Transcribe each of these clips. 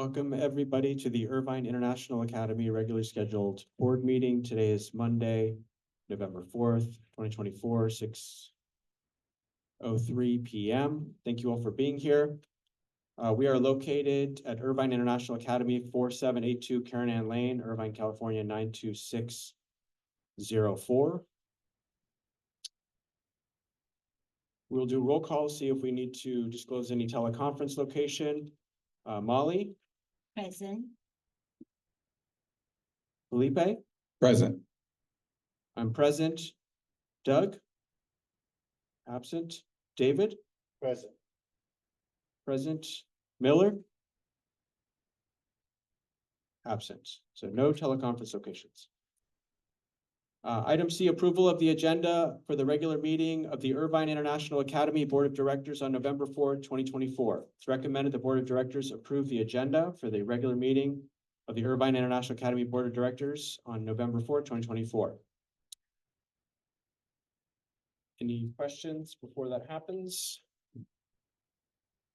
Welcome everybody to the Irvine International Academy regularly scheduled board meeting. Today is Monday, November 4th, 2024, 6:03 p.m. Thank you all for being here. We are located at Irvine International Academy, 4782 Karen Ann Lane, Irvine, California, 92604. We'll do roll call, see if we need to disclose any teleconference location. Molly? Present. Felipe? Present. I'm present. Doug? Absent. David? Present. Present. Miller? Absent. So no teleconference locations. Item C, approval of the agenda for the regular meeting of the Irvine International Academy Board of Directors on November 4th, 2024. It's recommended the Board of Directors approve the agenda for the regular meeting of the Irvine International Academy Board of Directors on November 4th, 2024. Any questions before that happens?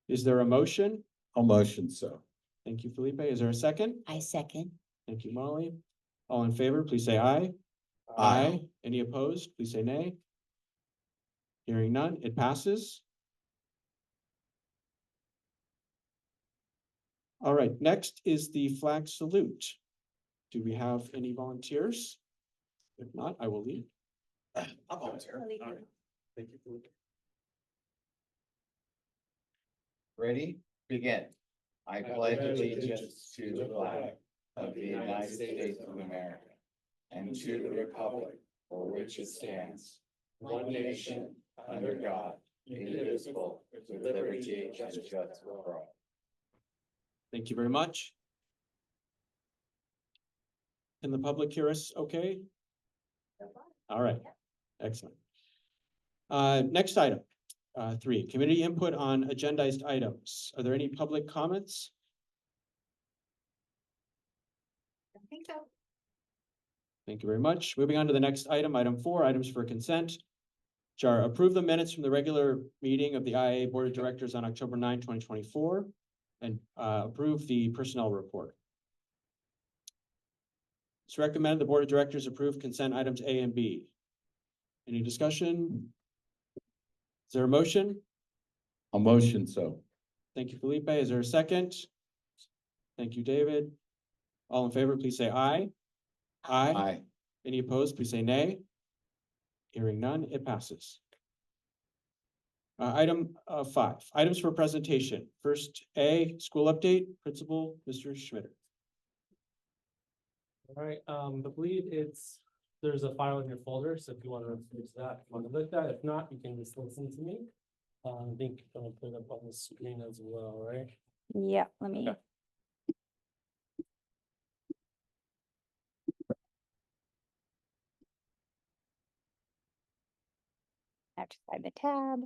Is there a motion? I'll motion so. Thank you, Felipe. Is there a second? I second. Thank you, Molly. All in favor, please say aye. Aye. Any opposed, please say nay. Hearing none, it passes. All right, next is the flag salute. Do we have any volunteers? If not, I will lead. I'll volunteer. All right. Thank you, Felipe. Ready? Begin. I pledge allegiance to the flag of the United States of America and to the republic for which it stands, one nation, under God, indivisible, with liberty and justice for all. Thank you very much. Can the public hear us okay? All right, excellent. Next item, 3, community input on agendized items. Are there any public comments? I think so. Thank you very much. Moving on to the next item, item 4, items for consent. Char, approve the minutes from the regular meeting of the IIA Board of Directors on October 9, 2024, and approve the personnel report. It's recommended the Board of Directors approve consent items A and B. Any discussion? Is there a motion? I'll motion so. Thank you, Felipe. Is there a second? Thank you, David. All in favor, please say aye. Aye. Any opposed, please say nay. Hearing none, it passes. Item 5, items for presentation. First, A, school update, Principal Mr. Schmitter. All right, I believe there's a file in your folder, so if you want to use that, if you want to look at it. If not, you can just listen to me. I think I'm gonna put it up on the screen as well, right? Yeah, let me. Okay. I have to find the tab.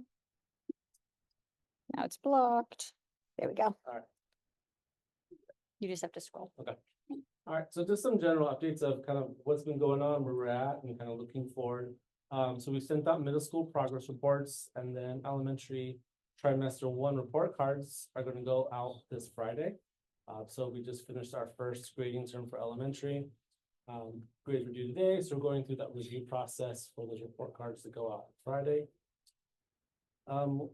Now it's blocked. There we go. All right. You just have to scroll. All right, so just some general updates of kind of what's been going on, where we're at, and kind of looking forward. So we sent out middle school progress reports, and then elementary trimester 1 report cards are going to go out this Friday. So we just finished our first grading term for elementary. Grades were due today, so we're going through that review process for those report cards to go out Friday. Our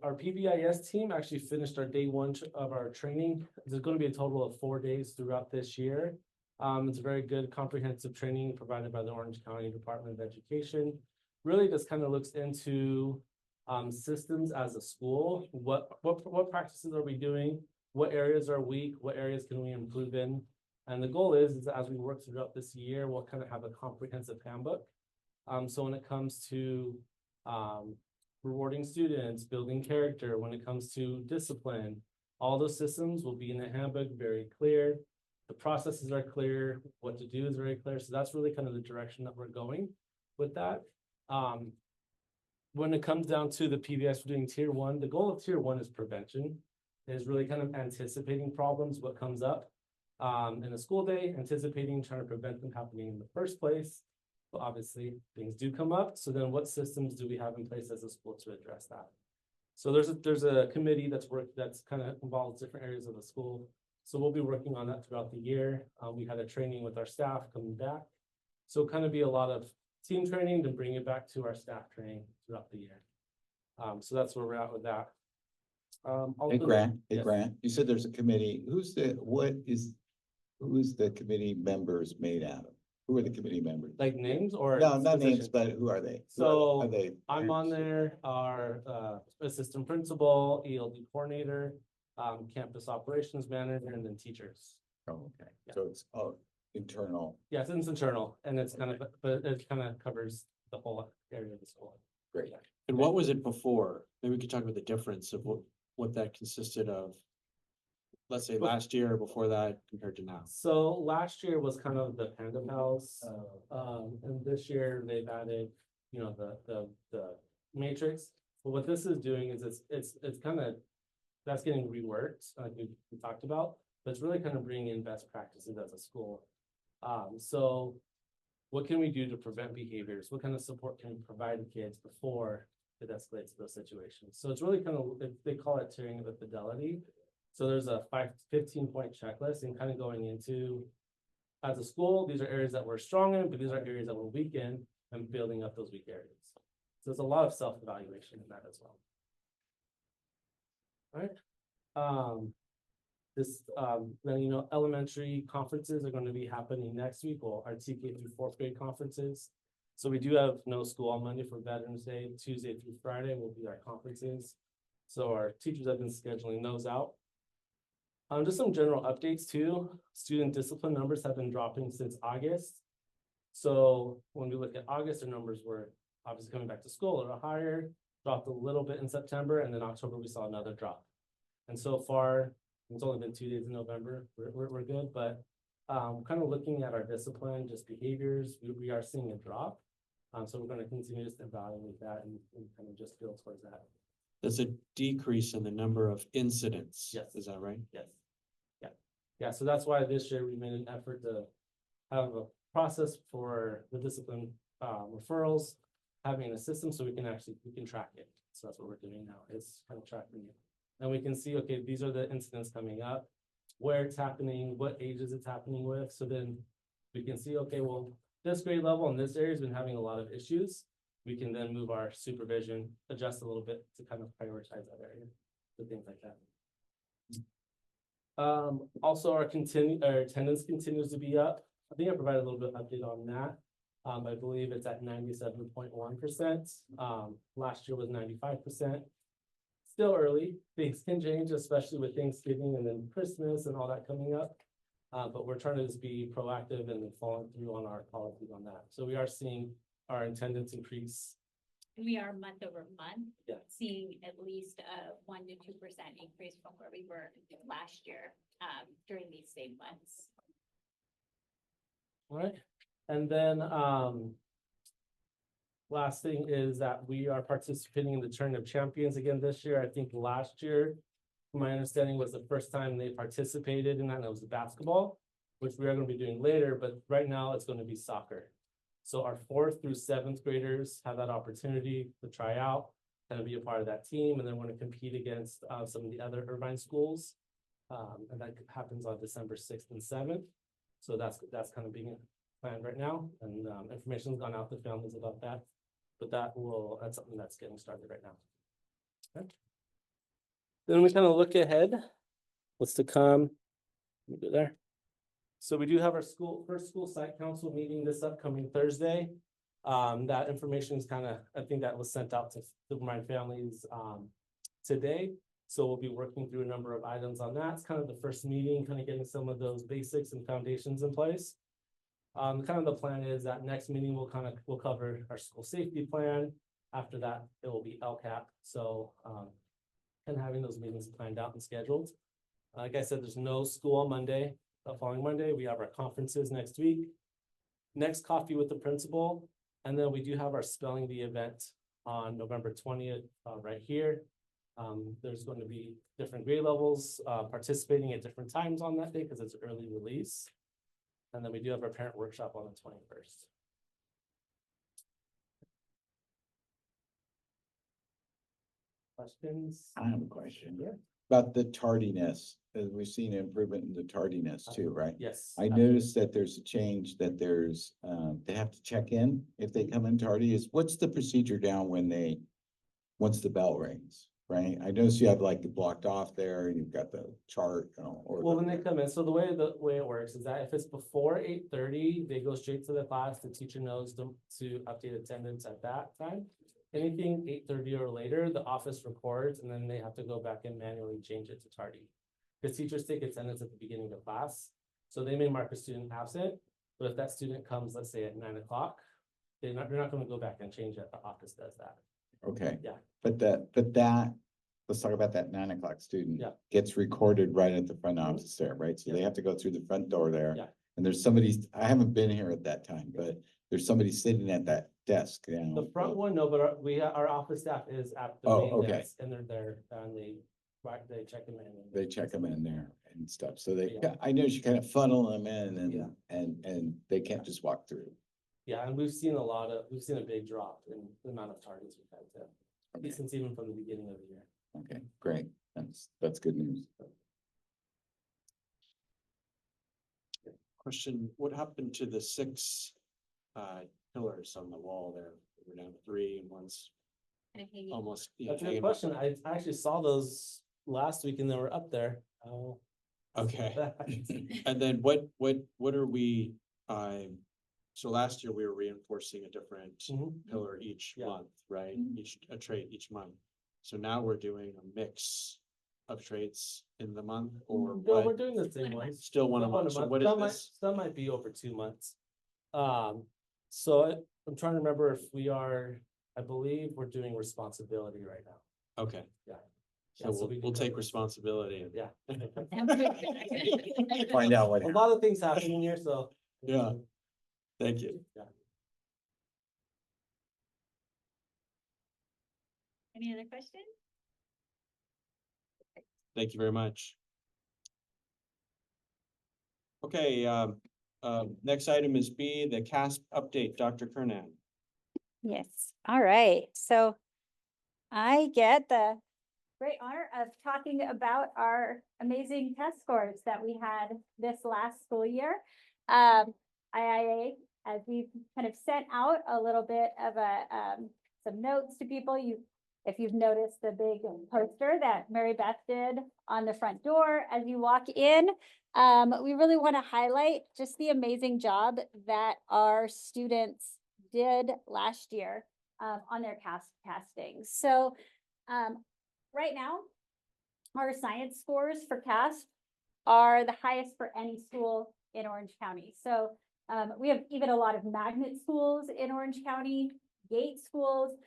PBIS team actually finished our day 1 of our training. There's going to be a total of 4 days throughout this year. It's a very good comprehensive training provided by the Orange County Department of Education. Really just kind of looks into systems as a school. What practices are we doing? What areas are weak? What areas can we improve in? And the goal is that as we work throughout this year, we'll kind of have a comprehensive handbook. So when it comes to rewarding students, building character, when it comes to discipline, all those systems will be in the handbook, very clear. The processes are clear, what to do is very clear. So that's really kind of the direction that we're going with that. When it comes down to the PBS, we're doing tier 1. The goal of tier 1 is prevention, is really kind of anticipating problems, what comes up in a school day, anticipating, trying to prevent them happening in the first place. But obviously things do come up. So then what systems do we have in place as a school to address that? So there's a committee that's kind of involves different areas of the school So we'll be working on that throughout the year. We had a training with our staff coming back. So kind of be a lot of team training to bring it back to our staff training throughout the year. So that's where we're at with that. Hey, Grant, Yes. you said there's a committee. Who is the committee members made out of? Who are the committee members? Like names or? No, not names, positions? but who are they? So, Are they I'm on parents? there, our assistant principal, ELD coordinator, campus operations manager, and then teachers. Oh, okay, so it's, internal, Yes, it's internal, and it's kind of, but it kind of covers the whole area of the school. great. And what was it before? Maybe we could talk about the difference of what that consisted of. Let's say last year or before that compared to now. So last year was kind of the Panda Pals, and this year they've added, you know, the matrix. But what this is doing is it's kind of, that's getting reworked, like we talked about, but it's really kind of bringing in best practices as a school. So what can we do to prevent behaviors? What kind of support can we provide to kids before it escalates to those situations? So it's really kind of, they call it tiering of fidelity. So there's a 15-point checklist and kind of going into, as a school, these are areas that we're strong in, but these are areas that we're weak in, and building up those weak areas. So there's a lot of self-evaluation in that as well. All right. Then, you know, elementary conferences are going to be happening next week, or our TK through 4th grade conferences. So we do have no school on Monday for Veterans Day. Tuesday through Friday will be our conferences. So our teachers have been scheduling those out. Just some general updates too. Student discipline numbers have been dropping since August. So when we look at August, our numbers were obviously coming back to school a little higher, dropped a little bit in September, and then October we saw another drop. And so far, it's only been 2 days in November, we're good, but kind of looking at our discipline, just behaviors, we are seeing a drop. So we're going to continue to evaluate that and kind of just build towards that. There's a decrease in the number of incidents. Yes. Is that right? Yes. Yeah, so that's why this year we made an effort to have a process for the discipline referrals, having a system so we can track it. So that's what we're doing now, is kind of tracking it. And we can see, okay, these are the incidents coming up, where it's happening, what ages it's happening with. So then we can see, okay, well, this grade level in this area has been having a lot of issues. We can then move our supervision, adjust a little bit to kind of prioritize that area, so things like that. Also our attendance continues to be up. I think I provided a little bit of update on that. I believe it's at 97.1%. Last year was 95%. Still early, things can change, especially with Thanksgiving and then Christmas and all that coming up. But we're trying to just be proactive and following through on our policies on that. So we are seeing our attendance increase. We are month over month. Yeah. Seeing at least a 1 to 2% increase from where we were last year, during these same months. All right, and then last thing is that we are participating in the Tournament of Champions again this year. I think last year, from my understanding, was the first time they participated in that, and it was basketball, which we are going to be doing later, but right now it's going to be soccer. So our 4th through 7th graders have that opportunity to try out, kind of be a part of that team, and then want to compete against some of the other Irvine schools. And that happens on December 6th and 7th. So that's kind of being planned right now, and information's gone out to families about that. But that's something that's getting started right now. Okay. Then we kind of look ahead. What's to come? Let me go there. So we do have our first school site council meeting this upcoming Thursday. That information is I think that was sent out to my families today. So we'll be working through a number of items on that. It's kind of the first meeting, kind of getting some of those basics and foundations in place. Kind of the plan is that next meeting we'll cover our school safety plan. After that, it will be LCAP. So and having those meetings planned out and scheduled. Like I said, there's no school on Monday. The following Monday, we have our conferences next week. Next coffee with the principal. And then we do have our spelling bee event on November 20th, right here. There's going to be different grade levels participating at different times on that day because it's early release. And then we do have our parent workshop on the 21st. Questions? I have a question. Yeah. about the tardiness, we've seen improvement in the tardiness too, right? Yes. I noticed that there's a change that there's, they have to check in if they come in tardy. What's the procedure down once the bell rings, right? I noticed you have like it blocked off there and you've got the chart, or. Well, when they come in, so the way it works is that if it's before 8:30, they go straight to the class. The teacher knows to update attendance at that time. Anything 8:30 or later, the office records and then they have to go back and manually change it to tardy. Because teachers take attendance at the beginning of class, so they may mark a student absent, but if that student comes, let's say at 9 o'clock, they're not gonna go back and change it. The office does that. Okay. Yeah. But let's talk about that 9 o'clock student. Yeah. Gets recorded right at the front office there, right? So they have to go through the front door there. Yeah. And there's somebody, I haven't been here at that time, but there's somebody sitting at that desk, you know. The front one, no, but our office staff is at the Oh, main okay. desk and they're there and they check them in. They check them in there and stuff. So they, Yeah. I noticed you kind of funnel them in Yeah. and they can't just walk through. Yeah, and we've seen a big drop in the amount of targets we've had to, Okay. since even from the beginning of the year. Okay, great. That's good news. Question, what happened to the 6 pillars on the wall there? We're down to 3 and one's Kind of hanging. almost. That's a hanging good off. question. I actually saw those last week and they were up there. Oh. Okay. And then what are we, so last year we were reinforcing a different Mhm. pillar each Yeah. month, right? Mhm. A trait each month. So now we're doing a mix of traits in the month or No, we're what? doing the same ones. Still one a month. So what is this? Some might be over 2 months. So I'm trying to remember if I believe we're doing responsibility right now. Okay. Yeah. So So we we'll do take cover- responsibility. and- Yeah. Find out what A lot of things happening here, so. Yeah. Thank you. Yeah. Any other questions? Thank you very much. Okay, next item is B, the CASP update, Dr. Kernan. Yes, all right, so I get the great honor of talking about our amazing test scores that we had this last school year. IIA, as we've kind of sent out a little bit of some notes to people, if you've noticed the big poster that Mary Beth did on the front door as you walk in, we really want to highlight just the amazing job that our students did last year on their castings. So right now, our science scores for CASP are the highest for any school in Orange County. So we have even a lot of magnet schools in Orange County, gate schools.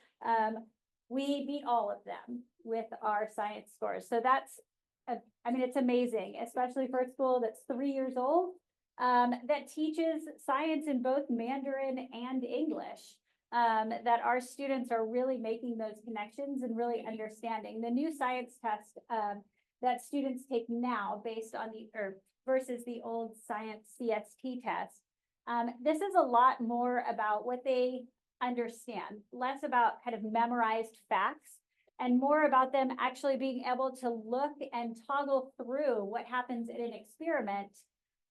We beat all of them with our science scores. So it's amazing, especially for a school that's 3 years old, that teaches science in both Mandarin and English. That our students are really making those connections and really understanding. The new science test that students take now based on versus the old science CST test. This is a lot more about what they understand, less about kind of memorized facts and more about them actually being able to look and toggle through what happens in an experiment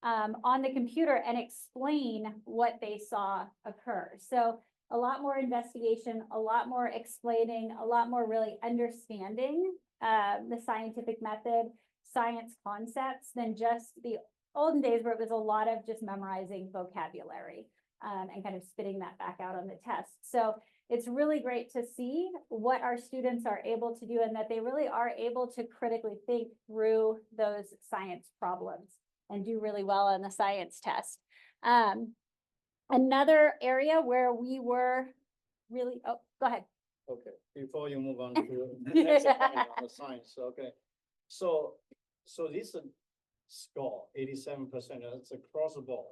on the computer and explain what they saw occur. So a lot more investigation, a lot more explaining, a lot more really understanding the scientific method, science concepts than just the olden days where it was a lot of just memorizing vocabulary and kind of spitting that back out on the test. So it's really great to see what our students are able to do and that they really are able to critically think through those science problems and do really well on the science test. Another area where we were really, oh, go ahead. Okay, before you move on to the next point on the science, okay. So this score, 87%, that's across the board.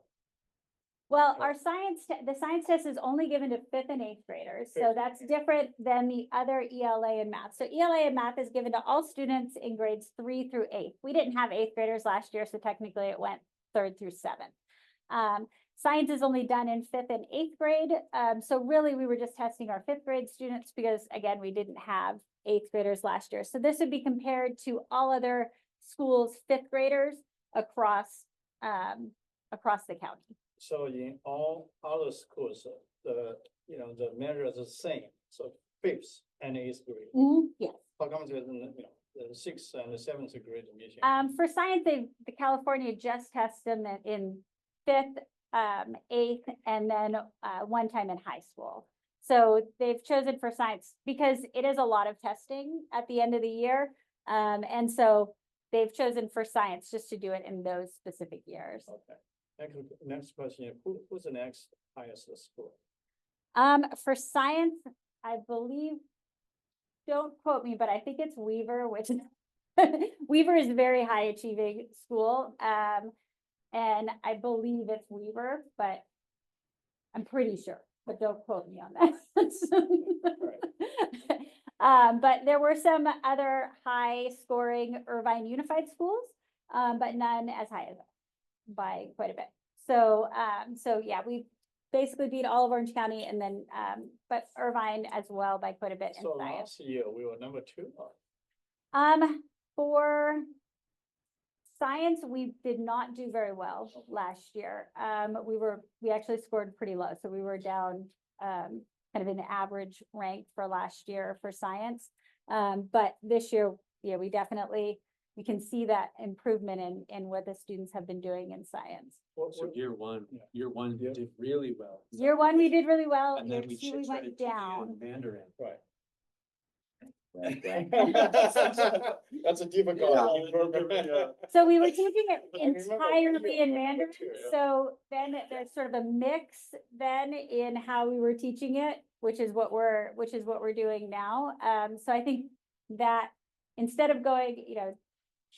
Well, the science test is only given to 5th and 8th graders, so that's different than the other ELA and math. So ELA and math is given to all students in grades 3 through 8. We didn't have 8th graders last year, so technically it went 3rd through 7th. Science is only done in 5th and 8th grade. So really we were just testing our 5th grade students because again, we didn't have eighth graders last year. So this would be compared to all other schools, fifth graders across, across the county. So in all other schools, the measure is the same, so fifth and eighth grade. Yes. How come there's, the sixth and the seventh grade meeting? For science, the California just tests them in fifth, eighth, and then, one time in high school. So they've chosen for science because it is a lot of testing at the end of the year. And so they've chosen for science just to do it in those specific years. Okay, next question, who's the next highest school? For science, I believe, don't quote me, but I think it's Weaver, which Weaver is a very high achieving school. And I believe it's Weaver, but I'm pretty sure, but don't quote me on that. But there were some other high scoring Irvine Unified schools, but none as high as that by quite a bit. So, so yeah, we basically beat all of Orange County and then, but Irvine as well by quite a bit in So science. last year, we were number 2. For science, we did not do very well last year. We actually scored pretty low, so we were down, kind of in the average rank for last year for science. But this year, yeah, we can see that improvement in what the students have been doing in science. So year one Yeah. Yeah. did really well. Year one, we did really well. And Year then we two, we started went teaching down. in Mandarin. Right. Right. That's a difficult. Yeah. So we were teaching it I remember entirely in you- Mandarin, too, yeah. so then there's sort of a mix then in how we were teaching it, which is what we're doing now. So I think that instead of going,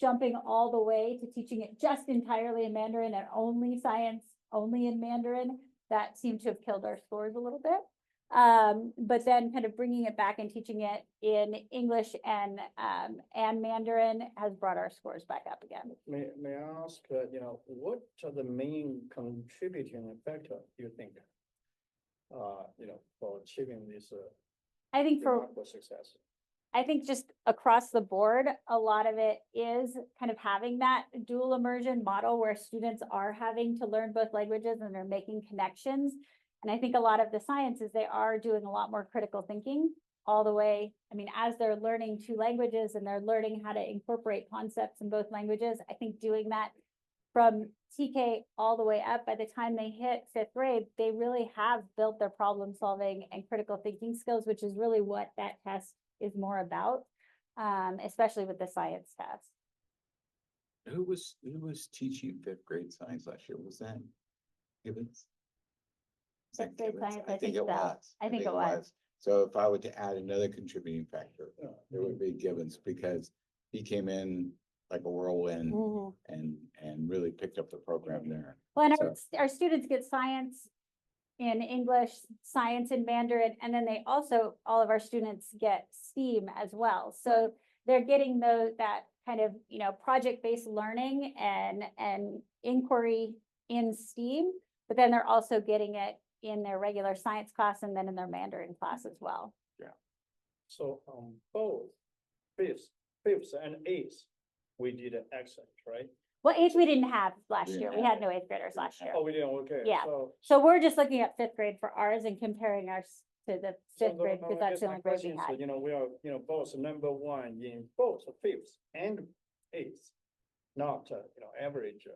jumping all the way to teaching it just entirely in Mandarin and only science, only in Mandarin, that seemed to have killed our scores a little bit. But then kind of bringing it back and teaching it in English and Mandarin has brought our scores back up again. May I ask, what are the main contributing factor you think? For achieving this I think remarkable success? I think just across the board, a lot of it is kind of having that dual immersion model where students are having to learn both languages and they're making connections. And I think a lot of the sciences, they are doing a lot more critical thinking all the way. I mean, as they're learning 2 languages and they're learning how to incorporate concepts in both languages, I think doing that from TK all the way up, by the time they hit 5th grade, they really have built their problem solving and critical thinking skills, which is really what that test is more about, especially with the science test. Who was teaching 5th grade science last year? Was that Gibbons? Was that 5th grade Gibbons? science, I think it so. was. I think it was. So if I were to add another contributing factor, Yeah. it would be Gibbons because he came in like a whirlwind and really picked up the program there. Well, and our students get science in English, science in Mandarin, and then they also, all of our students get STEAM as well. So they're getting that kind of, project-based learning and inquiry in STEAM, but then they're also getting it in their regular science class and then in their Mandarin class as well. So both fifth and eighth, we did excellent, right? Well, 8th we didn't have last We year. didn't We have had no 8th graders last year. Oh, we didn't, okay. Yeah. So So we're just looking at 5th grade for ours and comparing ours to the 5th grade because I that's guess the my only grade we question is, had. we are, both number 1 in both fifth and eighth, not, average,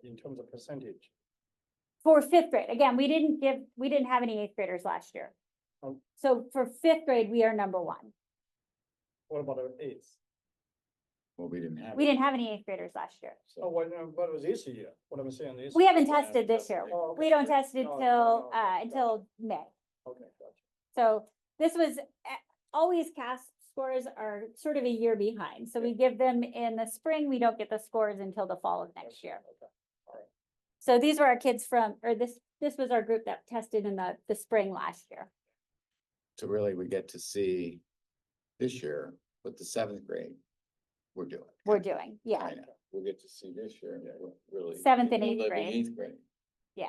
in terms of percentage. For 5th grade, again, we didn't have any 8th graders last year. Oh. So for 5th grade, we are number 1. What about the eighth? Well, we didn't have. We didn't have any 8th graders last year. Oh, what was this year? What I'm saying this. We haven't tested this year. Oh, okay. We don't test it No, till, no, okay, until May. Okay, gotcha. So this was, always CAS scores are sort of a year behind. So we give them in the spring, we don't get the scores until the fall of next year. Okay. So these were our kids this was our group that tested in the spring last year. So really, we get to see this year what the 7th grade we're doing. We're doing, yeah, Kinda. We'll get to see this year, what really. 7th and we're 8th living grade. 8th grade. yeah.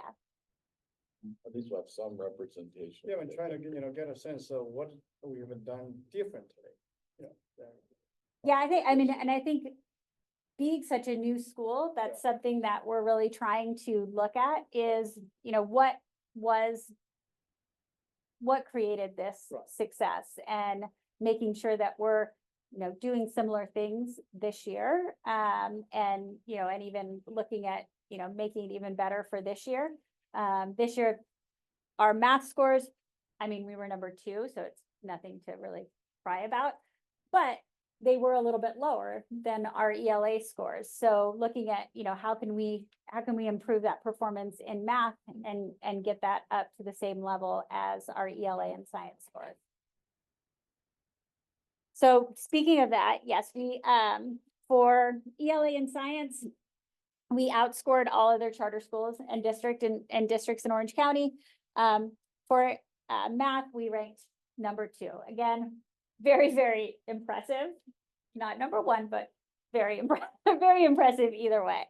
At least we'll have some representation. Yeah, I'm trying to, get a sense of what we have done differently Yeah, I think being such a new school, that's something that we're really trying to look at is, what created this Right. success, and making sure that we're, doing similar things this year. And even looking at, making it even better for this year. This year, our math scores, we were number 2, so it's nothing to really cry about, but they were a little bit lower than our ELA scores. So looking at, how can we improve that performance in math and get that up to the same level as our ELA and science scores. So speaking of that, yes, we, for ELA and science, we outscored all other charter schools and districts in Orange County. For math, we ranked number 2. Again, very, very impressive. Not number 1, but very impressive either way.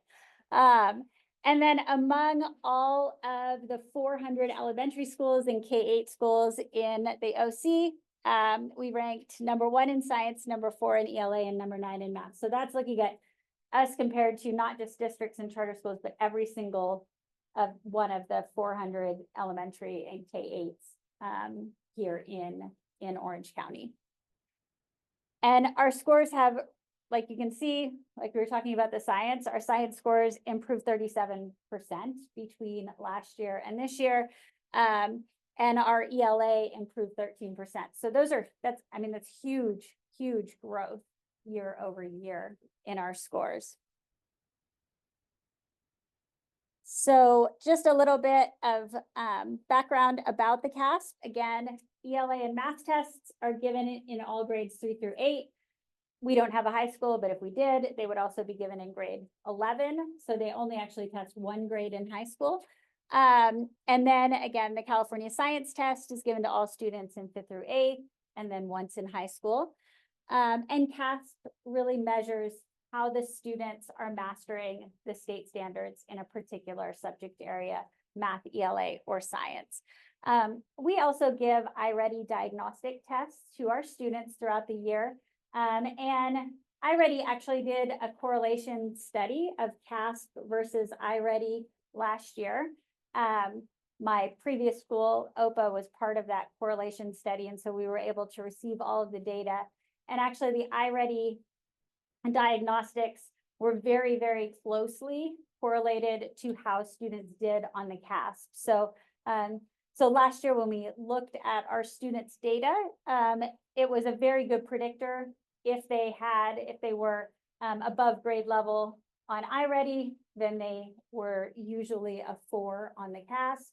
And then among all of the 400 elementary schools and K-8 schools in the OC, we ranked number 1 in science, number 4 in ELA, and number 9 in math. So that's looking at us compared to not just districts and charter schools, but every single one of the 400 elementary and K-8s here in Orange County. And our scores have, like you can see, like we were talking about the science, our science scores improved 37% between last year and this year. And our ELA improved 13%. So that's huge growth year over year in our scores. So just a little bit of background about the CASP. Again, ELA and math tests are given in all grades 3 through 8. We don't have a high school, but if we did, they would also be given in grade 11. So they only actually test 1 grade in high school. And then again, the California Science Test is given to all students in 5th through 8th, and then once in high school. And CASP really measures how the students are mastering the state standards in a particular subject area, math, ELA, or science. We also give iReady diagnostic tests to our students throughout the year. And iReady actually did a correlation study of CASP versus iReady last year. My previous school, OPA, was part of that correlation study, and so we were able to receive all of the data. And actually the iReady diagnostics were very, very closely correlated to how students did on the CASP. So last year when we looked at our students' data, it was a very good predictor if they were above grade level on iReady, then they were usually a 4 on the CASP.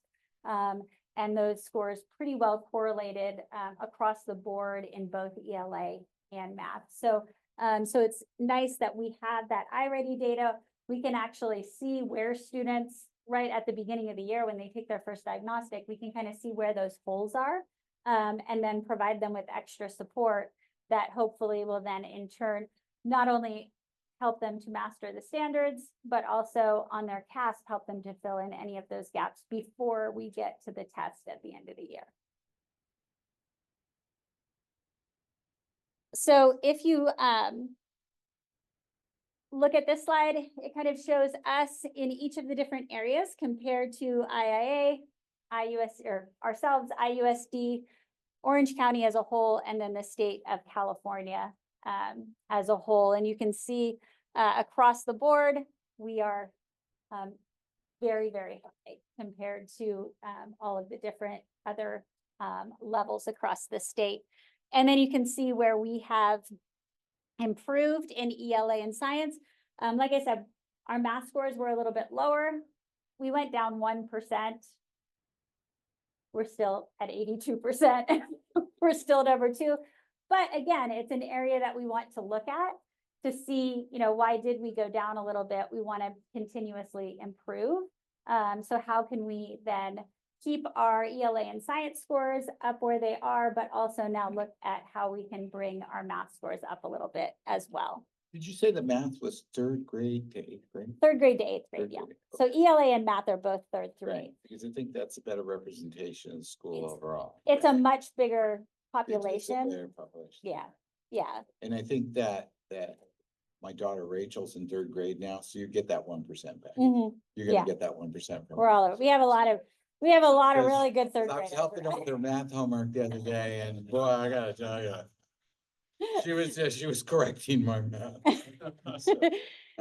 And those scores pretty well correlated across the board in both ELA and math. So it's nice that we have that iReady data. We can actually see where students, right at the beginning of the year when they take their first diagnostic, we can kind of see where those holes are, and then provide them with extra support that hopefully will then in turn not only help them to master the standards, but also on their CASP help them to fill in any of those gaps before we get to the test at the end of the year. So if you look at this slide, it kind of shows us in each of the different areas compared to IIA, IUS, or ourselves, IUSD, Orange County as a whole, and then the state of California as a whole. And you can see across the board, we are very, very high compared to all of the different other levels across the state. And then you can see where we have improved in ELA and science. Like I said, our math scores were a little bit lower. We went down 1%. We're still at 82%. We're still number 2. But again, it's an area that we want to look at to see, why did we go down a little bit? We want to continuously improve. So how can we then keep our ELA and science scores up where they are, but also now look at how we can bring our math scores up a little bit as well. Did you say the math was 3rd grade to 8th grade? 3rd grade to 8th grade, Third yeah. grade, So okay. ELA and math are both 3rd through 8th. Right, because I think that's a better representation of the school overall. It's a much bigger It is a population. better population. Yeah. Yeah, And I think that my daughter Rachel's in 3rd grade now, so you get that 1% back. mhm. You're Yeah. gonna get that 1% from. We're all over. We have a lot of Because really good third I was graders. helping them with their math homework the other day, and boy, I gotta tell you, she was correcting my math. So, I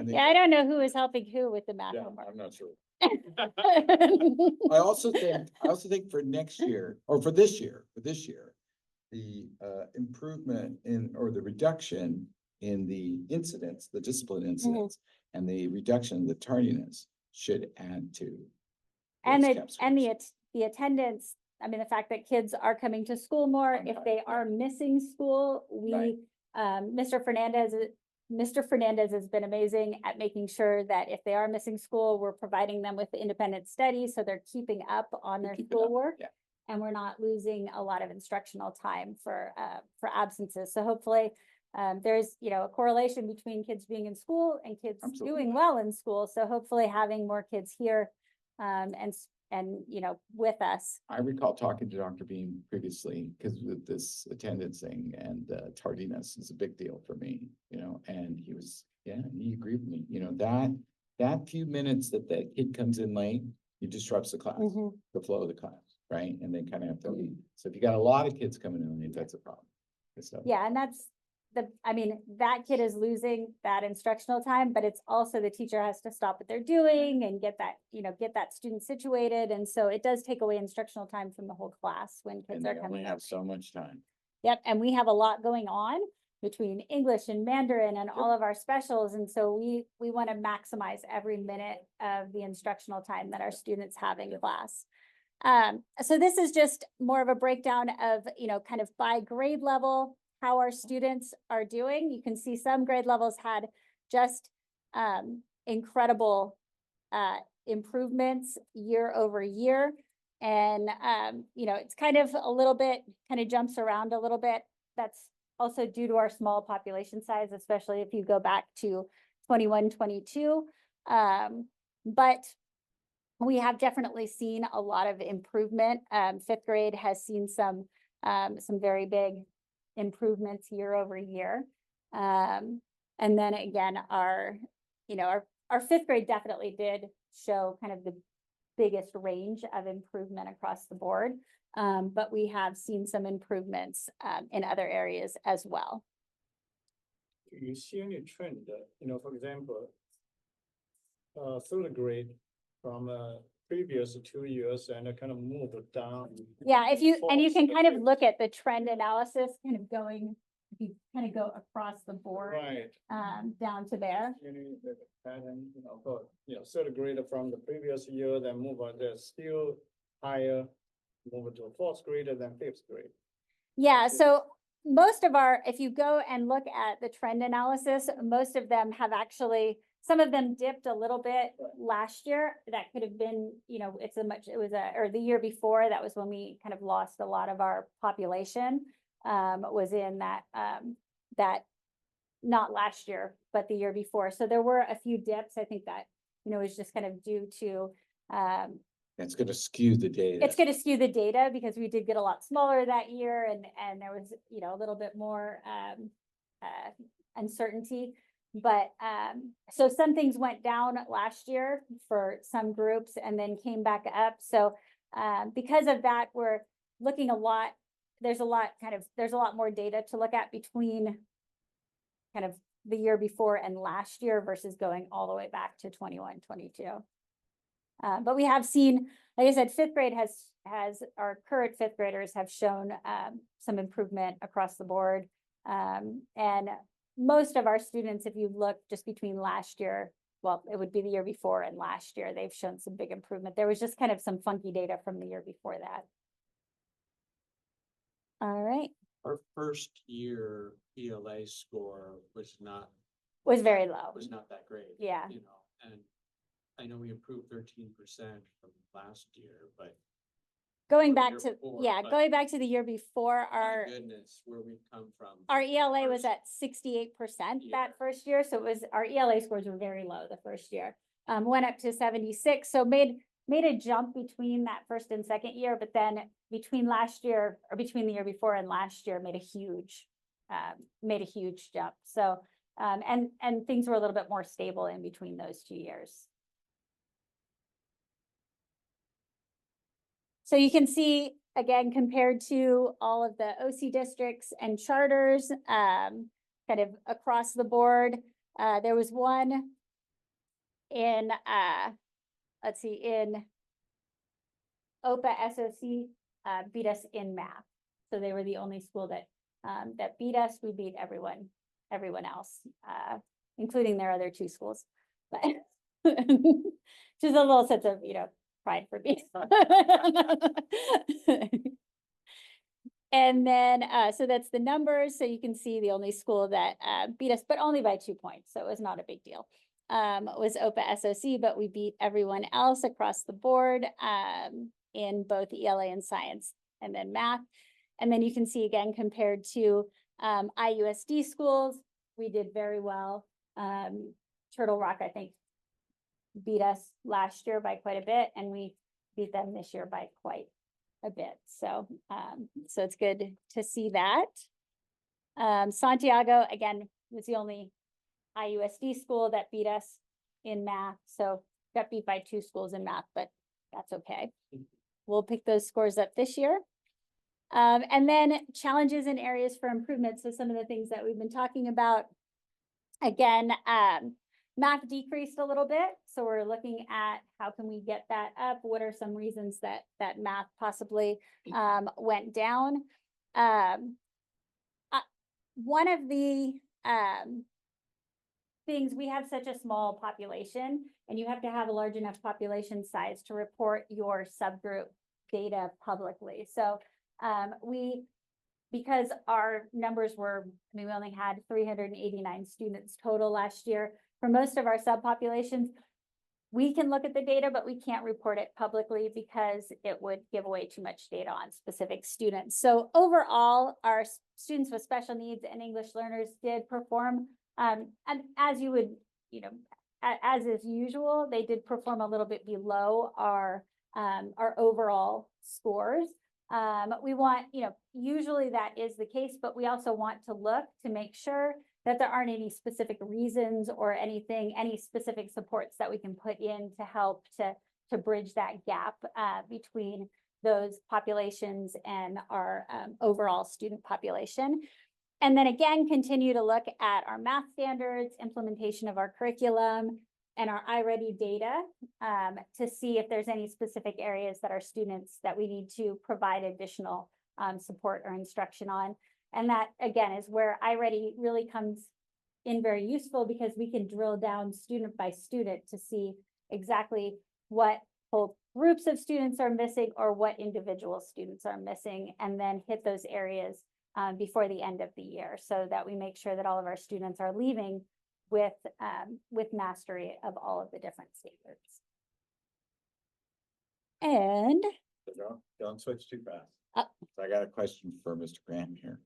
think- Yeah, I don't know who is helping who with the math Yeah, homework. I'm not sure. I also think for next year, or for this year, the improvement in, or the reduction in the incidents, the discipline incidents, and the reduction of the tardiness should add to. And those the, CAP and scores. the attendance, I mean, the fact that kids are coming to school more, if they are missing school, Right. Mr. Fernandez has been amazing at making sure that if they are missing school, we're providing them with independent studies, so they're keeping up on their Keep it up, schoolwork. yeah. And we're not losing a lot of instructional time for absences. So hopefully, there's, a correlation between kids being in school and kids Absolutely. doing well in school. So hopefully having more kids here, and with us. I recall talking to Dr. Beam previously, because with this attendance thing and tardiness is a big deal for me, and he agreed with me, that few minutes that kid comes in late, it disrupts the class, the flow of the class, right? And they kind of have to leave. So if you got a lot of kids coming in late, that's a problem. So, Yeah, and that's that kid is losing that instructional time, but it's also the teacher has to stop what they're doing and get that student situated. And so it does take away instructional time from the whole class when kids and are they coming only in. have so much time. Yep, and we have a lot going on between English and Mandarin and all of our specials. And so we want to maximize every minute of the instructional time that our students have in class. So this is just more of a breakdown of, kind of by grade level, how our students are doing. You can see some grade levels had just incredible improvements year over year. And, it's kind of jumps around a little bit. That's also due to our small population size, especially if you go back to 21, 22. But we have definitely seen a lot of improvement. 5th grade has seen some very big improvements year over year. And then again, our 5th grade definitely did show kind of the biggest range of improvement across the board. But we have seen some improvements in other areas as well. Do you see any trend, for example, 3rd grade from previous 2 years and kind of move down? Yeah, you can kind of Fourth. look at the trend analysis kind of going, if you kind of go across the board, Right. down to there. The pattern, for, 3rd grade from the previous year, then move on, they're still higher, move to 4th grade and then 5th grade. Yeah, so most of if you go and look at the trend analysis, most of them have actually, some of them dipped a little bit last year. That could have been, or the year before, that was when we kind of lost a lot of our population, was in that not last year, but the year before. So there were a few dips. I think that, is just kind of due to, That's gonna skew the data. it's going to skew the data because we did get a lot smaller that year and there was, a little bit more uncertainty. But so some things went down last year for some groups and then came back up. So because of that, we're looking there's a lot more data to look at between kind of the year before and last year versus going all the way back to 21, 22. But we have seen, like I said, 5th grade our current 5th graders have shown some improvement across the board. And most of our students, if you look just between last year, well, it would be the year before and last year, they've shown some big improvement. There was just kind of some funky data from the year before that. All right, Our first year ELA score was not very low. that great. Yeah. And I know we improved 13% from last year, but Going or back year to, before, but going back to the year before, my goodness, where we've come from. our ELA was First- at 68% Yeah. that first year. So our ELA scores were very low the first year. Went up to 76. So made a jump between that first and second year, but then between the year before and last year made a huge made a huge jump. So, and things were a little bit more stable in between those 2 years. So you can see, again, compared to all of the OC districts and charters, kind of across the board, there was one in, let's see, in OPA SOC, beat us in math. So they were the only school that, that beat us. We beat everyone else, including their other 2 schools. But just a little sense of, pride for me. And then, so that's the numbers. So you can see the only school that beat us, but only by 2 points. So it was not a big deal. Was OPA SOC, but we beat everyone else across the board in both ELA and science, and then math. And then you can see again, compared to IUSD schools, we did very well. Turtle Rock, I think, beat us last year by quite a bit, and we beat them this year by quite a bit. So, so it's good to see that. Santiago, again, was the only IUSD school that beat us in math. So got beat by 2 schools in math, but that's okay. We'll pick those scores up this year. And then challenges and areas for improvement. So some of the things that we've been talking about, again, math decreased a little bit. So we're looking at how can we get that up? What are some reasons that math possibly went down? One of the things, we have such a small population, and you have to have a large enough population size to report your subgroup data publicly. So because our numbers were, we only had 389 students total last year. For most of our subpopulations, we can look at the data, but we can't report it publicly because it would give away too much data on specific students. So overall, our students with special needs and English learners did perform, and as you would, as is usual, they did perform a little bit below our overall scores. We want, usually that is the case, but we also want to look to make sure that there aren't any specific reasons or anything, any specific supports that we can put in to help to bridge that gap between those populations and our overall student population. And then again, continue to look at our math standards, implementation of our curriculum, and our iReady data to see if there's any specific areas that our students that we need to provide additional support or instruction on. And that, again, is where iReady really comes in very useful, because we can drill down student by student to see exactly what whole groups of students are missing or what individual students are missing, and then hit those areas before the end of the year, so that we make sure that all of our students are leaving with mastery of all of the different standards. And Don't switch too fast. So I got a question for Mr. Graham here.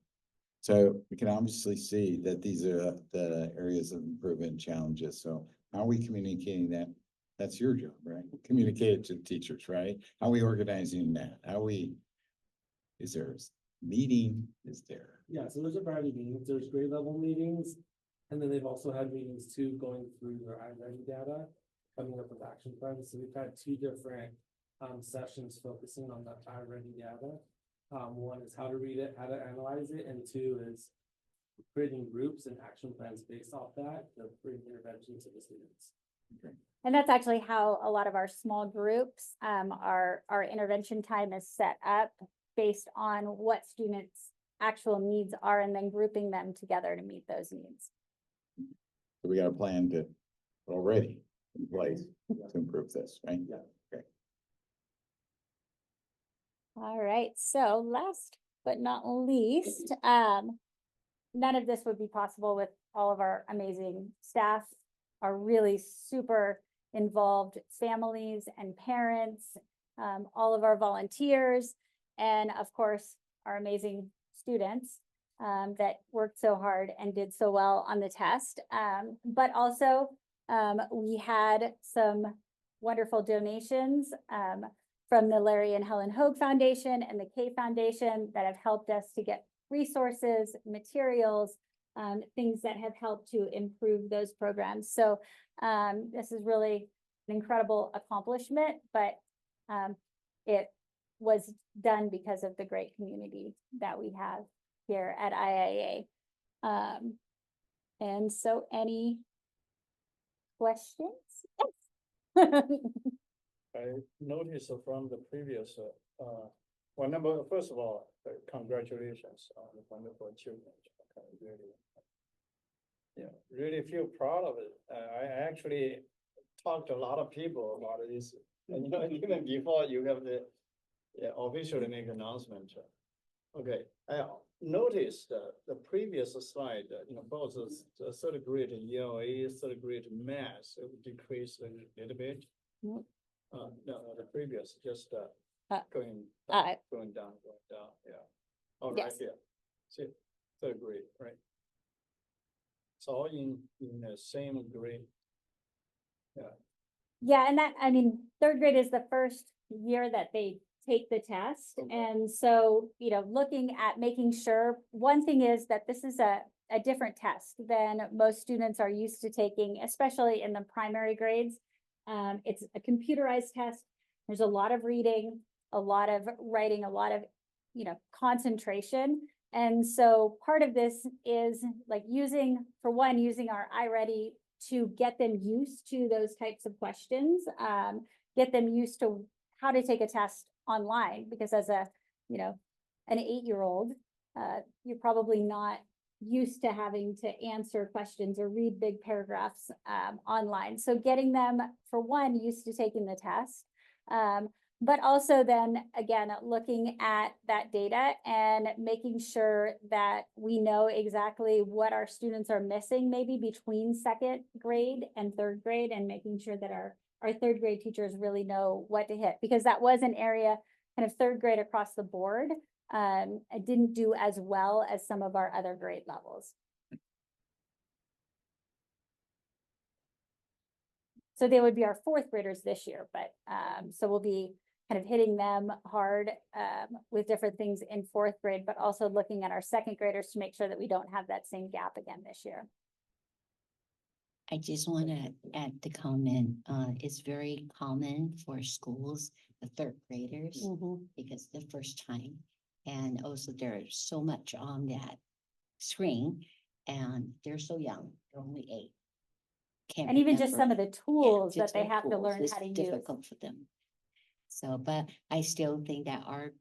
So we can obviously see that these are the areas of improvement and challenges. So how are we communicating that? That's your job, right? Communicate it to the teachers, right? How are we organizing that? Is there a meeting? Is there? Yeah, so there's a variety of meetings. There's grade level meetings. And then they've also had meetings too, going through their iReady data, coming up with action plans. So we've had 2 different sessions focusing on the iReady data. One is how to read it, how to analyze it, and 2 is creating groups and action plans based off that to bring intervention to the students. Okay. And that's actually how a lot of our small groups, our intervention time is set up based on what students' actual needs are, and then grouping them together to meet those needs. So we got a plan to already in place to improve this, right? Yeah. Okay. All right, so last but not least, none of this would be possible with all of our amazing staff, our really super involved families and parents, all of our volunteers, and of course, our amazing students that worked so hard and did so well on the test. But also, we had some wonderful donations from the Larry and Helen Hoag Foundation and the K Foundation that have helped us to get resources, materials, things that have helped to improve those programs. So this is really an incredible accomplishment, but it was done because of the great community that we have here at IIA. And so any questions? I noticed from the previous, first of all, congratulations on the wonderful achievement. Okay, really. Yeah, really feel proud of it. I actually talked to a lot of people about this, and even before you have the officially make announcement. Okay, I noticed the previous slide, both the third grade ELA, third grade math decreased a little bit. Nope. No, the previous, just going uh, going down, yeah. All right, Yes. yeah. See, third grade, right? It's all in the same grade. Yeah, and that, I mean, third grade is the first year that they take the test. Okay. And so, looking at making sure, one thing is that this is a different test than most students are used to taking, especially in the primary grades. It's a computerized test. There's a lot of reading, a lot of writing, a lot of, concentration. And so part of this is like using our iReady to get them used to those types of questions, get them used to how to take a test online, because as an 8-year-old, you're probably not used to having to answer questions or read big paragraphs online. So getting them, for one, used to taking the test, but also then again, looking at that data and making sure that we know exactly what our students are missing, maybe between second grade and third grade, and making sure that our third grade teachers really know what to hit, because that was an area, kind of third grade across the board, it didn't do as well as some of our other grade levels. So they would be our fourth graders this year, but so we'll be kind of hitting them hard with different things in fourth grade, but also looking at our second graders to make sure that we don't have that same gap again this year. I just want to add the comment, it's very common for schools, the third graders, because the first time. And also there's so much on that screen and they're so young, they're only 8. And even just some of the tools that just they the have to tools, learn it's how to use. difficult for them. So, but I still think that our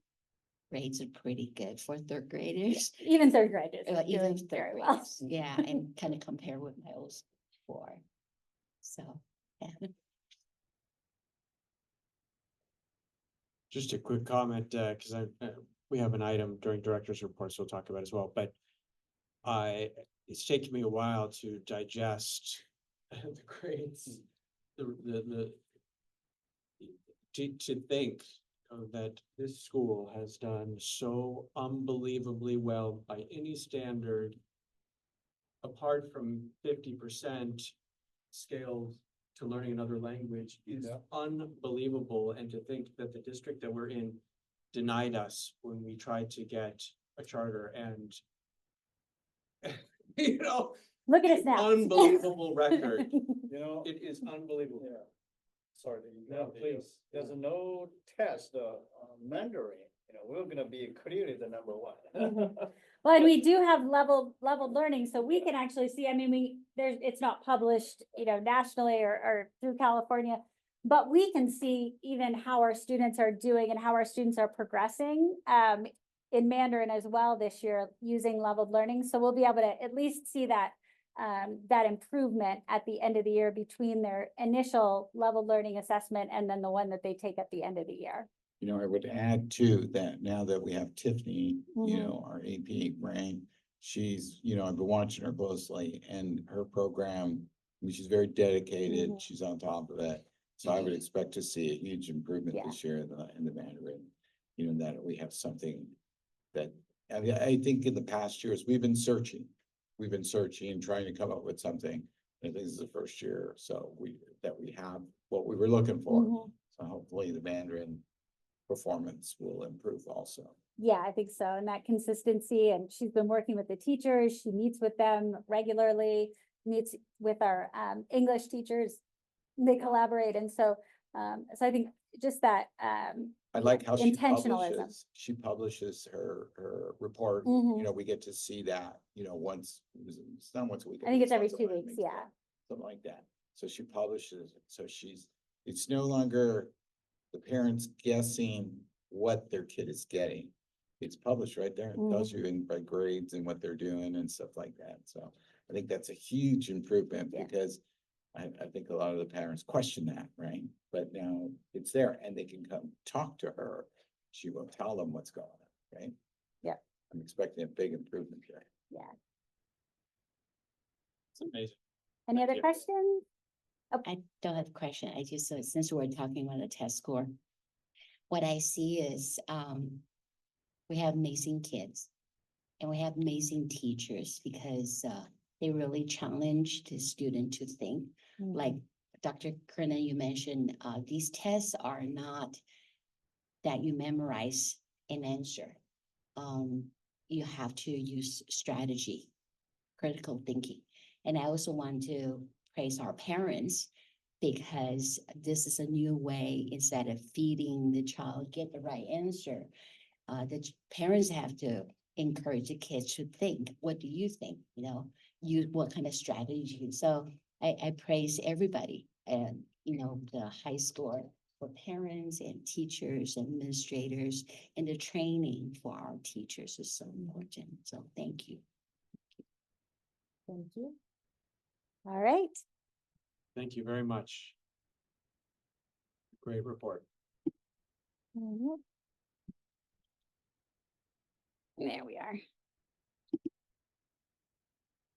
grades are pretty good for third graders. Even third graders are Even doing third very well. graders, yeah, and kind of compare with my old before. So, yeah. Just a quick comment, because we have an item during director's reports we'll talk about as well, but it's taken me a while to digest the grades, to think that this school has done so unbelievably well by any standard, apart from 50% scaled to learning another language, is unbelievable. And to think that the district that we're in denied us when we tried to get a charter, and Look at us now. unbelievable record. You know, It is unbelievable. yeah. Sorry, No, please. There's no test Mandarin. We're gonna be clearly the number one. Well, and we do have leveled learning, so we can actually see, I mean, it's not published, nationally or through California, but we can see even how our students are doing and how our students are progressing in Mandarin as well this year using leveled learning. So we'll be able to at least see that improvement at the end of the year between their initial leveled learning assessment and then the one that they take at the end of the year. I would add too, that now that we have Tiffany, Mhm. our AP brain, she's, I've been watching her closely, and her program, I mean, she's very dedicated, Mhm. she's on top of it. So I would expect to see a huge improvement Yeah. this year in the Mandarin, that we have something that, I think in the past years, we've been searching and trying to come up with something. I think this is the first year, so we have what we were looking for. Mhm. So hopefully the Mandarin performance will improve also. Yeah, I think so. And that consistency, and she's been working with the teachers. She meets with them regularly, meets with our English teachers. They collaborate. And so, so I think just that, I like how Intentionalism. she publishes her report. Mhm. You know, we get to see that, you know, it's not once a week. I think it's every once a 2 month, weeks, yeah. Something like that. So she publishes, it. So it's no longer the parents guessing what their kid is getting. It's published right there. It tells you by grades and what they're doing and stuff like that. So I think that's a huge improvement Yeah. because I think a lot of the parents question that, right? But now it's there and they can come talk to her. She will tell them what's going on, right? Yeah. I'm expecting a big improvement here. Yeah. It's amazing. Any Thank other you. questions? I don't have a question. I just, since we're talking about a test score, what I see is, we have amazing kids and we have amazing teachers because, they really challenge the student to think. Like Dr. Kernan, you mentioned, these tests are not that you memorize an answer. You have to use strategy, critical thinking. And I also want to praise our parents because this is a new way, instead of feeding the child, get the right answer. Parents have to encourage the kids to think. What do you think? You know, use what kind of strategy? So I praise everybody and, you know, the high score for parents and teachers, administrators, and the training for our teachers is so important. So thank you. Thank you. All right. Thank you very much. Great report. Mhm. There we are.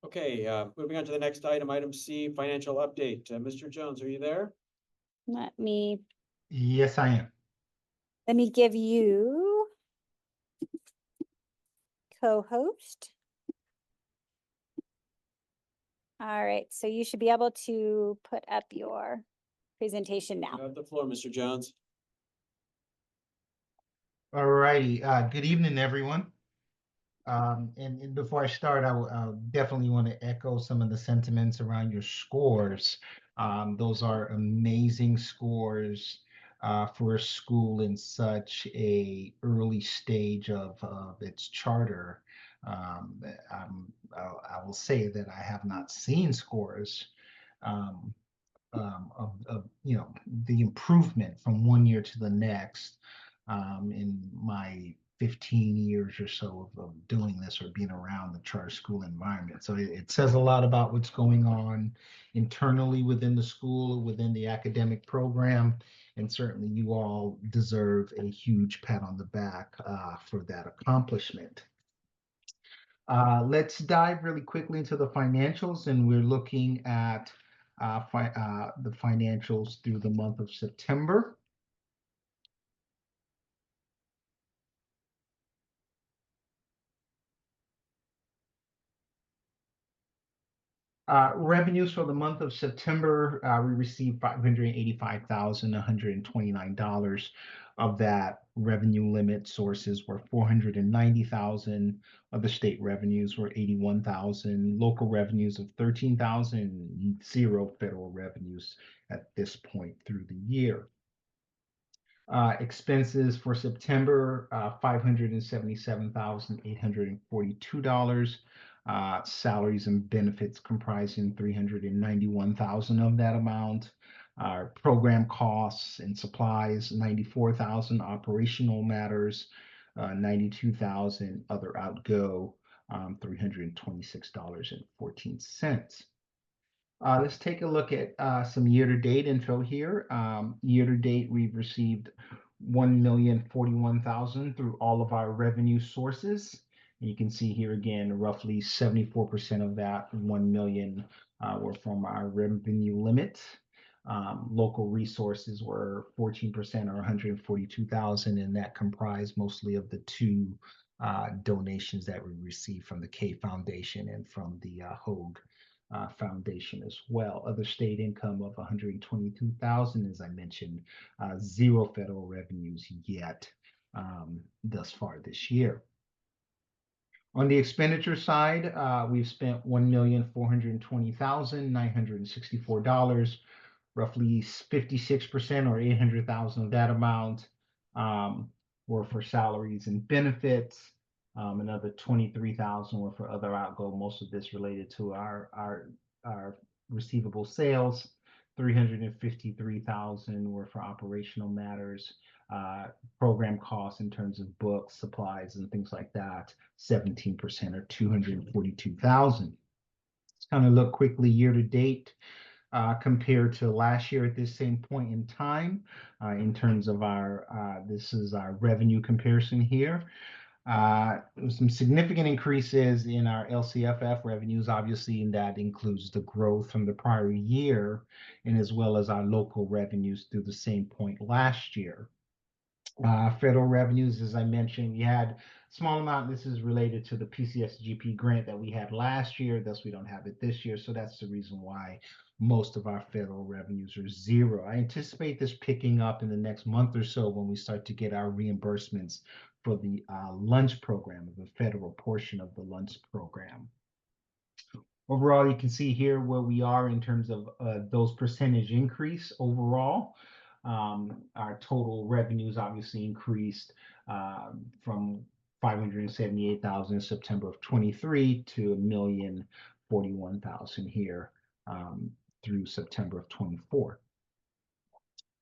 Okay, moving on to the next item, item C, financial update. Mr. Jones, are you there? Let me Yes, I am. give you co-host. All right, so you should be able to put up your presentation You now. have the floor, Mr. Jones. All righty. Good evening, everyone. And before I start, I definitely want to echo some of the sentiments around your scores. Those are amazing scores for a school in such a early stage of its charter. I will say that I have not seen scores um, of you know, the improvement from one year to the next in my 15 years or so of doing this or being around the charter school environment. So it says a lot about what's going on internally within the school, within the academic program, and certainly you all deserve a huge pat on the back for that accomplishment. Let's dive really quickly into the financials, and we're looking at the financials through the month of September. Revenues for the month of September, we received $585,129. Of that, revenue limit sources were $490,000. Other state revenues were $81,000. Local revenues of $13,000. Zero federal revenues at this point through the year. Expenses for September, $577,842. Salaries and benefits comprising $391,000 of that amount. Program costs and supplies, $94,000. Operational matters, $92,000. Other outgo, $326.14. Let's take a look at some year-to-date info here. Year-to-date, we've received $1,041,000 through all of our revenue sources. And you can see here again, roughly 74% of that 1 million were from our revenue limit. Local resources were 14% or 142,000, and that comprised mostly of the two donations that we received from the K Foundation and from the Hoag foundation as well. Other state income of 122,000, as I mentioned, zero federal revenues yet thus far this year. On the expenditure side, we've spent $1,420,964, roughly 56% or 800,000 of that amount were for salaries and benefits. Another 23,000 were for other outgo, most of this related to our receivable sales. 353,000 were for operational matters, program costs in terms of books, supplies, and things like that. 17% or 242,000. Let's kind of look quickly year to date. Compared to last year at this same point in time, in terms of this is our revenue comparison here. Some significant increases in our LCFF revenues, obviously, and that includes the growth from the prior year, and as well as our local revenues through the same point last year. Federal revenues, as I mentioned, we had a small amount. This is related to the PCSGP grant that we had last year. Thus, we don't have it this year. So that's the reason why most of our federal revenues are zero. I anticipate this picking up in the next month or so when we start to get our reimbursements for the lunch program, the federal portion of the lunch program. Overall, you can see here where we are in terms of those percentage increase overall. Our total revenues obviously increased from 578,000 in September of 23 to 1,041,000 here through September of 24.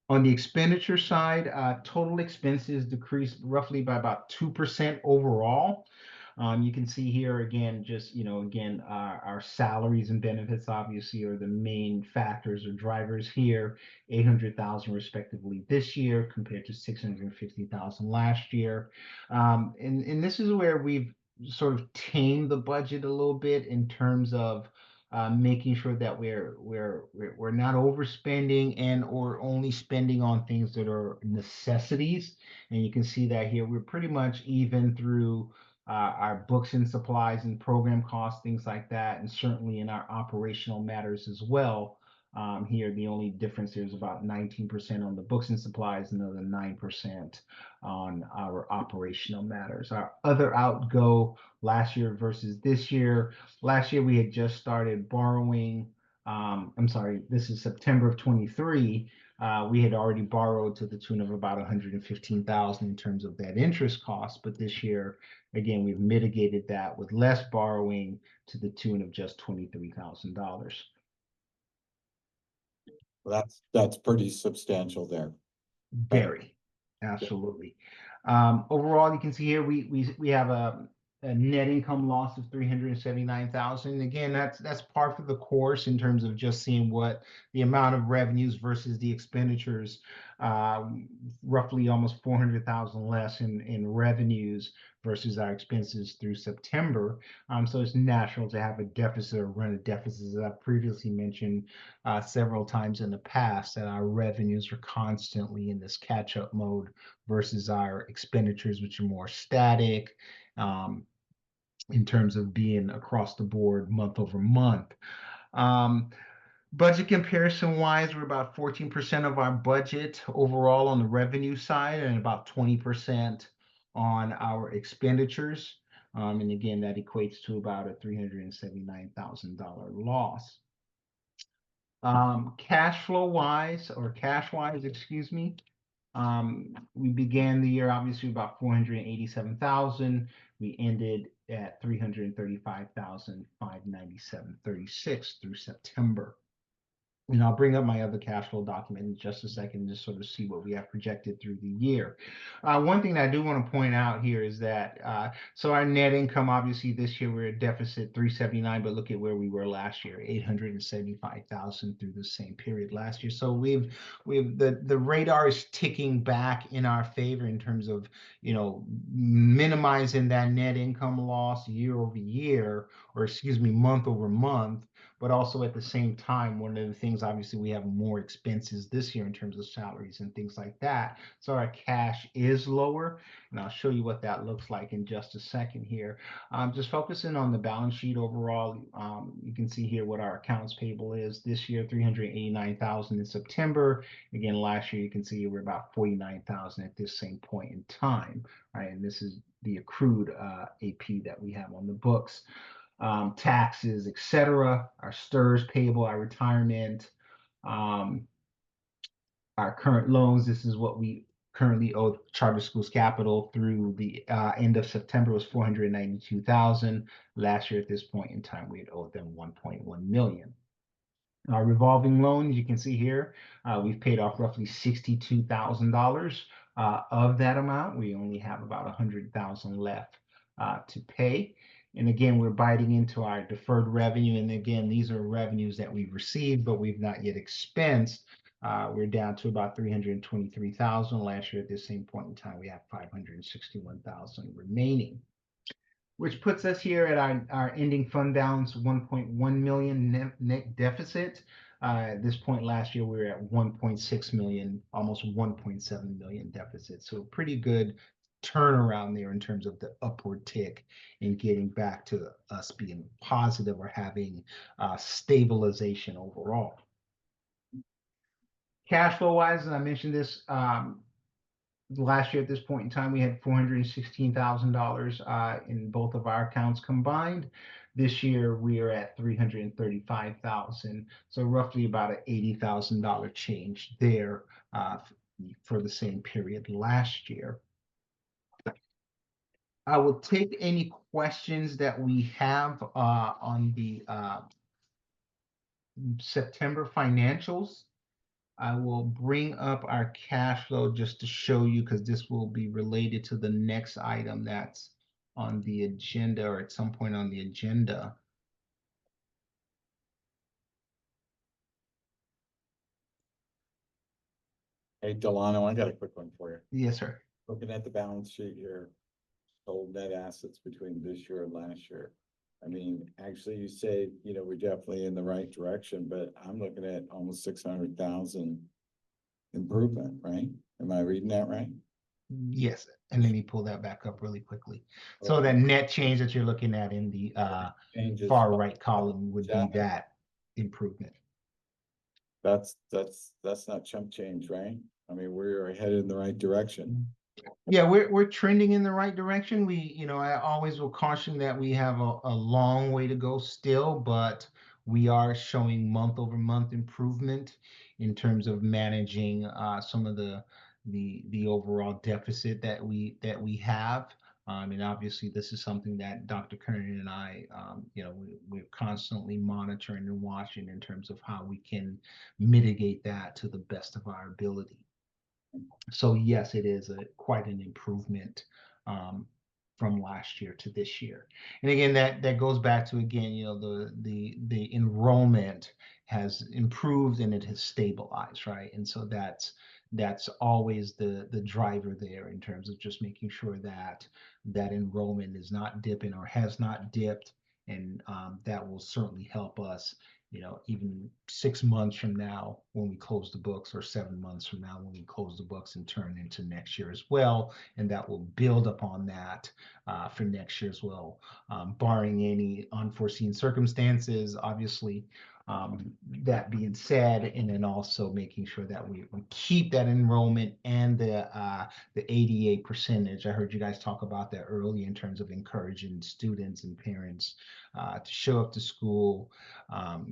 On the expenditure side, total expenses decreased roughly by about 2% overall. You can see here again, just, our salaries and benefits obviously are the main factors or drivers here. 800,000 respectively this year compared to 650,000 last year. And this is where we've sort of tamed the budget a little bit in terms of making sure that we're not overspending and or only spending on things that are necessities. And you can see that here we're pretty much even through our books and supplies and program costs, things like that, and certainly in our operational matters as well. Here, the only difference here is about 19% on the books and supplies, another 9% on our operational matters. Our other outgo last year versus this year. Last year, we had just started borrowing. I'm sorry, this is September of 23. We had already borrowed to the tune of about 115,000 in terms of that interest cost. But this year, again, we've mitigated that with less borrowing to the tune of just $23,000. Well, that's pretty substantial there. Very, absolutely. Overall, you can see here we have a net income loss of 379,000. Again, that's par for the course in terms of just seeing what the amount of revenues versus the expenditures. Roughly almost 400,000 less in revenues versus our expenses through September. So it's natural to have a deficit or run a deficit, as I've previously mentioned several times in the past, that our revenues are constantly in this catch-up mode versus our expenditures, which are more static in terms of being across the board month over month. Budget comparison wise, we're about 14% of our budget overall on the revenue side and about 20% on our expenditures. And again, that equates to about a $379,000 loss. Cash wise, excuse me. We began the year obviously about 487,000. We ended at 335,597.36 through September. And I'll bring up my other cash flow document in just a second, just sort of see what we have projected through the year. One thing that I do want to point out here is that, so our net income, obviously this year we're at deficit 379, but look at where we were last year, 875,000 through the same period last year. So the radar is ticking back in our favor in terms of, minimizing that net income loss year over year, or excuse me, month over month. but also at the same time, one of the things, obviously, we have more expenses this year in terms of salaries and things like that. So our cash is lower, and I'll show you what that looks like in just a second here. Just focusing on the balance sheet overall, you can see here what our accounts payable is this year, 389,000 in September. Again, last year, you can see we're about 49,000 at this same point in time, right? And this is the accrued AP that we have on the books. Taxes, etc., our STRS payable, our retirement, our current loans. This is what we currently owe charter schools capital through the end of September was 492,000. Last year at this point in time, we had owed them 1.1 million. Our revolving loans, you can see here, we've paid off roughly $62,000 of that amount. We only have about 100,000 left to pay. And again, we're biting into our deferred revenue. And again, these are revenues that we've received, but we've not yet expensed. We're down to about 323,000. Last year at this same point in time, we have 561,000 remaining, which puts us here at our ending fund balance, 1.1 million net deficit. At this point last year, we were at 1.6 million, almost 1.7 million deficit. So pretty good turnaround there in terms of the upward tick in getting back to us being positive or having stabilization overall. Cash flow wise, as I mentioned this, last year at this point in time, we had $416,000 in both of our accounts combined. This year, we are at $335,000, so roughly about an $80,000 change there for the same period last year. I will take any questions that we have on the September financials. I will bring up our cash flow just to show you, because this will be related to the next item that's on the agenda, or at some point on the agenda. Hey, Delano, I got a quick one for you. Yes, sir. Looking at the balance sheet here, total net assets between this year and last year. I mean, actually, you say, you know, we're definitely in the right direction, but I'm looking at almost 600,000 improvement, right? Am I reading that right? Yes, and let me pull that back up really quickly. So that net change that you're looking at in the Changes. far right column would be that improvement. That's not chump change, right? I mean, we're headed in the right direction. Yeah, we're trending in the right direction. I always will caution that we have a long way to go still, but we are showing month over month improvement in terms of managing some of the overall deficit that we have. And obviously, this is something that Dr. Kernan and I, we're constantly monitoring and watching in terms of how we can mitigate that to the best of our ability. So yes, it is quite an improvement from last year to this year. And again, that goes back to, again, the enrollment has improved and it has stabilized, right? And so that's always the driver there in terms of just making sure that enrollment is not dipping or has not dipped. And that will certainly help us, even 6 months from now when we close the books, or 7 months from now when we close the books and turn into next year as well. And that will build upon that for next year as well, barring any unforeseen circumstances, obviously. That being said, and then also making sure that we keep that enrollment and the ADA percentage. I heard you guys talk about that earlier in terms of encouraging students and parents to show up to school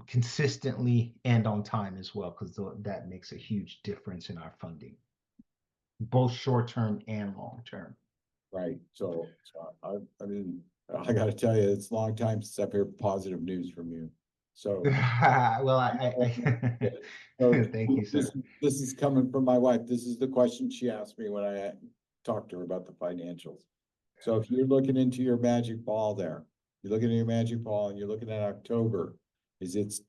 consistently and on time as well, because that makes a huge difference in our funding, both short-term and long-term. Right. So I mean, I got to tell you, it's a long time since I've heard positive news from you. So well, so thank you, sir. This is coming from my wife. This is the question she asked me when I talked to her about the financials. So if you're looking into your magic ball there, you're looking at your magic ball and you're looking at October, is this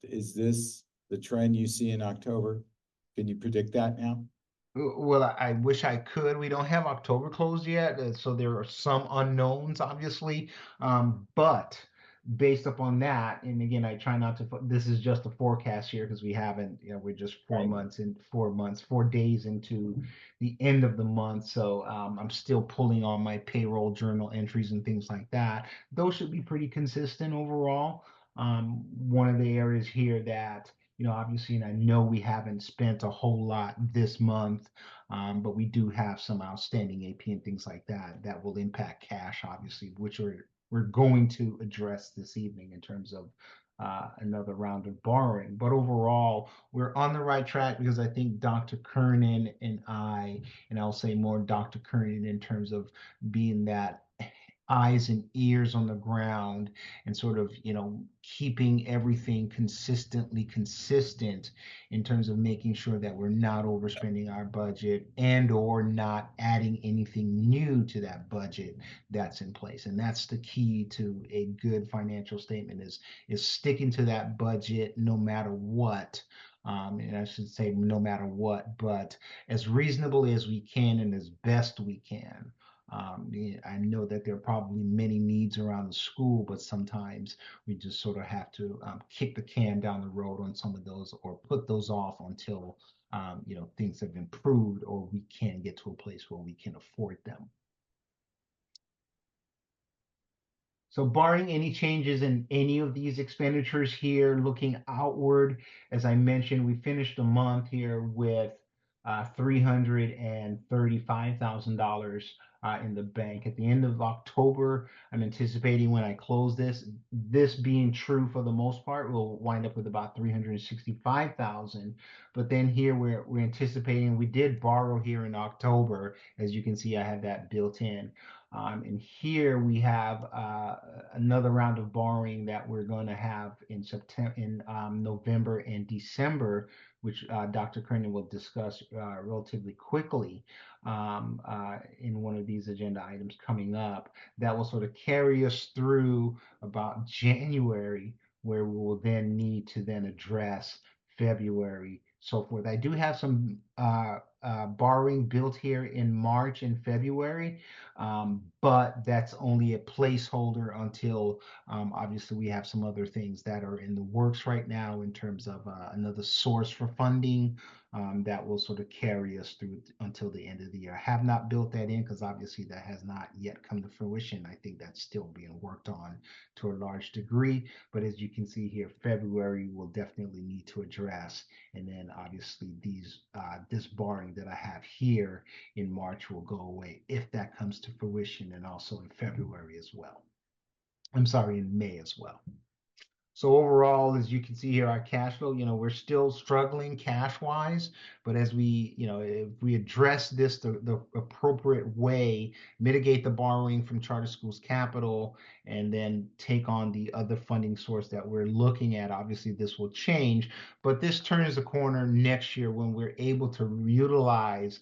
the trend you see in October? Can you predict that now? Well, I wish I could. We don't have October closed yet, so there are some unknowns, obviously. But based upon that, and again, I try not to, this is just a forecast here because we haven't, we're just 4 days into the end of the month. So I'm still pulling on my payroll journal entries and things like that. Those should be pretty consistent overall. One of the areas here that, obviously, and I know we haven't spent a whole lot this month, but we do have some outstanding AP and things like that that will impact cash, obviously, which we're going to address this evening in terms of another round of borrowing. But overall, we're on the right track because I think Dr. Kernan and I'll say more Dr. Kernan in terms of being that eyes and ears on the ground and sort of, keeping everything consistently consistent in terms of making sure that we're not overspending our budget and or not adding anything new to that budget that's in place. And that's the key to a good financial statement is sticking to that budget no matter what. And I should say no matter what, but as reasonably as we can and as best we can. I know that there are probably many needs around the school, but sometimes we just sort of have to kick the can down the road on some of those or put those off until things have improved or we can get to a place where we can afford them. So barring any changes in any of these expenditures here, looking outward, as I mentioned, we finished the month here with $335,000 in the bank. At the end of October, I'm anticipating when I close this being true for the most part, we'll wind up with about $365,000. But then here we're anticipating, we did borrow here in October. As you can see, I have that built in. And here we have another round of borrowing that we're going to have in November and December, which Dr. Kernan will discuss relatively quickly in one of these agenda items coming up. That will sort of carry us through about January, where we will then need to then address February, so forth. I do have some borrowing built here in March and February. But that's only a placeholder until obviously we have some other things that are in the works right now in terms of another source for funding that will sort of carry us through until the end of the year. I have not built that in because obviously that has not yet come to fruition. I think that's still being worked on to a large degree. But as you can see here, February will definitely need to address. And then obviously this borrowing that I have here in March will go away if that comes to fruition, and also in February as well. I'm sorry, in May as well. So overall, as you can see here, our cash flow, we're still struggling cash wise, but as we, if we address this the appropriate way, mitigate the borrowing from charter schools capital, and then take on the other funding source that we're looking at, obviously this will change, but this turns the corner next year when we're able to utilize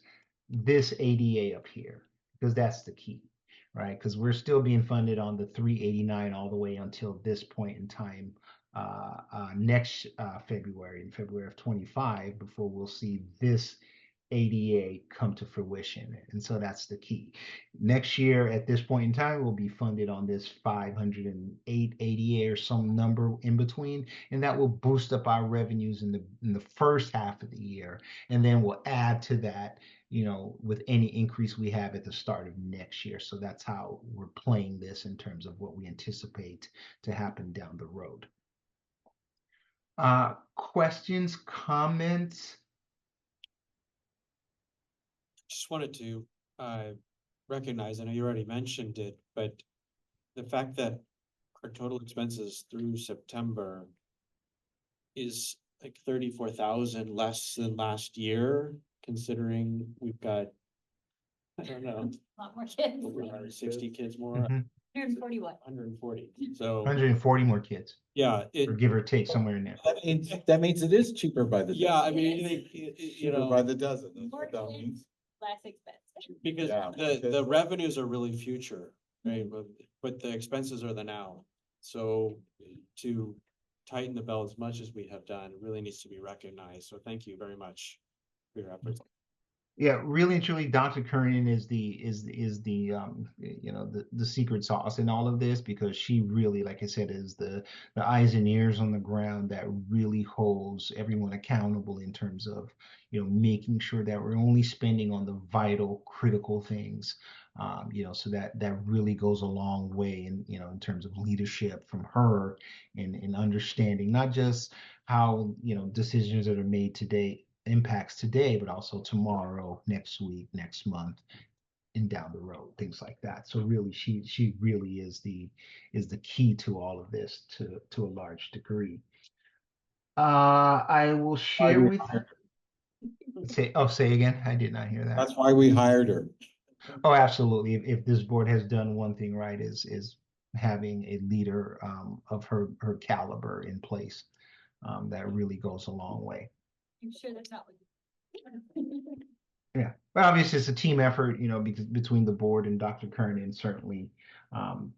this ADA up here, because that's the key. Right, because we're still being funded on the 389 all the way until this point in time next February, in February of 25, before we'll see this ADA come to fruition. And so that's the key. Next year, at this point in time, we'll be funded on this 508 ADA or some number in between, and that will boost up our revenues in the first half of the year, and then we'll add to that with any increase we have at the start of next year. So that's how we're playing this in terms of what we anticipate to happen down the road. Questions, comments? Just wanted to recognize, I know you already mentioned it, but the fact that our total expenses through September is like 34,000 less than last year, considering we've got, I don't know, A lot more kids. over 160 kids more, 141. 140. So 140 more kids, yeah, or give or take somewhere in there. That means it is cheaper by the dozen. yeah, I mean, Cheaper by the dozen, that's More what that kids, means. less expensive. because Yeah, the because- revenues are really future, right? But the expenses are the now. So to tighten the belt as much as we have done really needs to be recognized. So thank you very much for your efforts. Yeah, really and truly, Dr. Kernan is the the secret sauce in all of this, because she really, like I said, is the eyes and ears on the ground that really holds everyone accountable in terms of, making sure that we're only spending on the vital, critical things. So that really goes a long way in terms of leadership from her, and understanding not just how, decisions that are made today impacts today, but also tomorrow, next week, next month, and down the road, things like that. So really, she really is the key to all of this, to a large degree. I will share with say again. I did not hear that. That's why we hired her. Oh, absolutely. If this board has done one thing right, is having a leader of her caliber in place. That really goes a long way. I'm sure that's not. Yeah, but obviously it's a team effort, because between the board and Dr. Kernan, certainly um,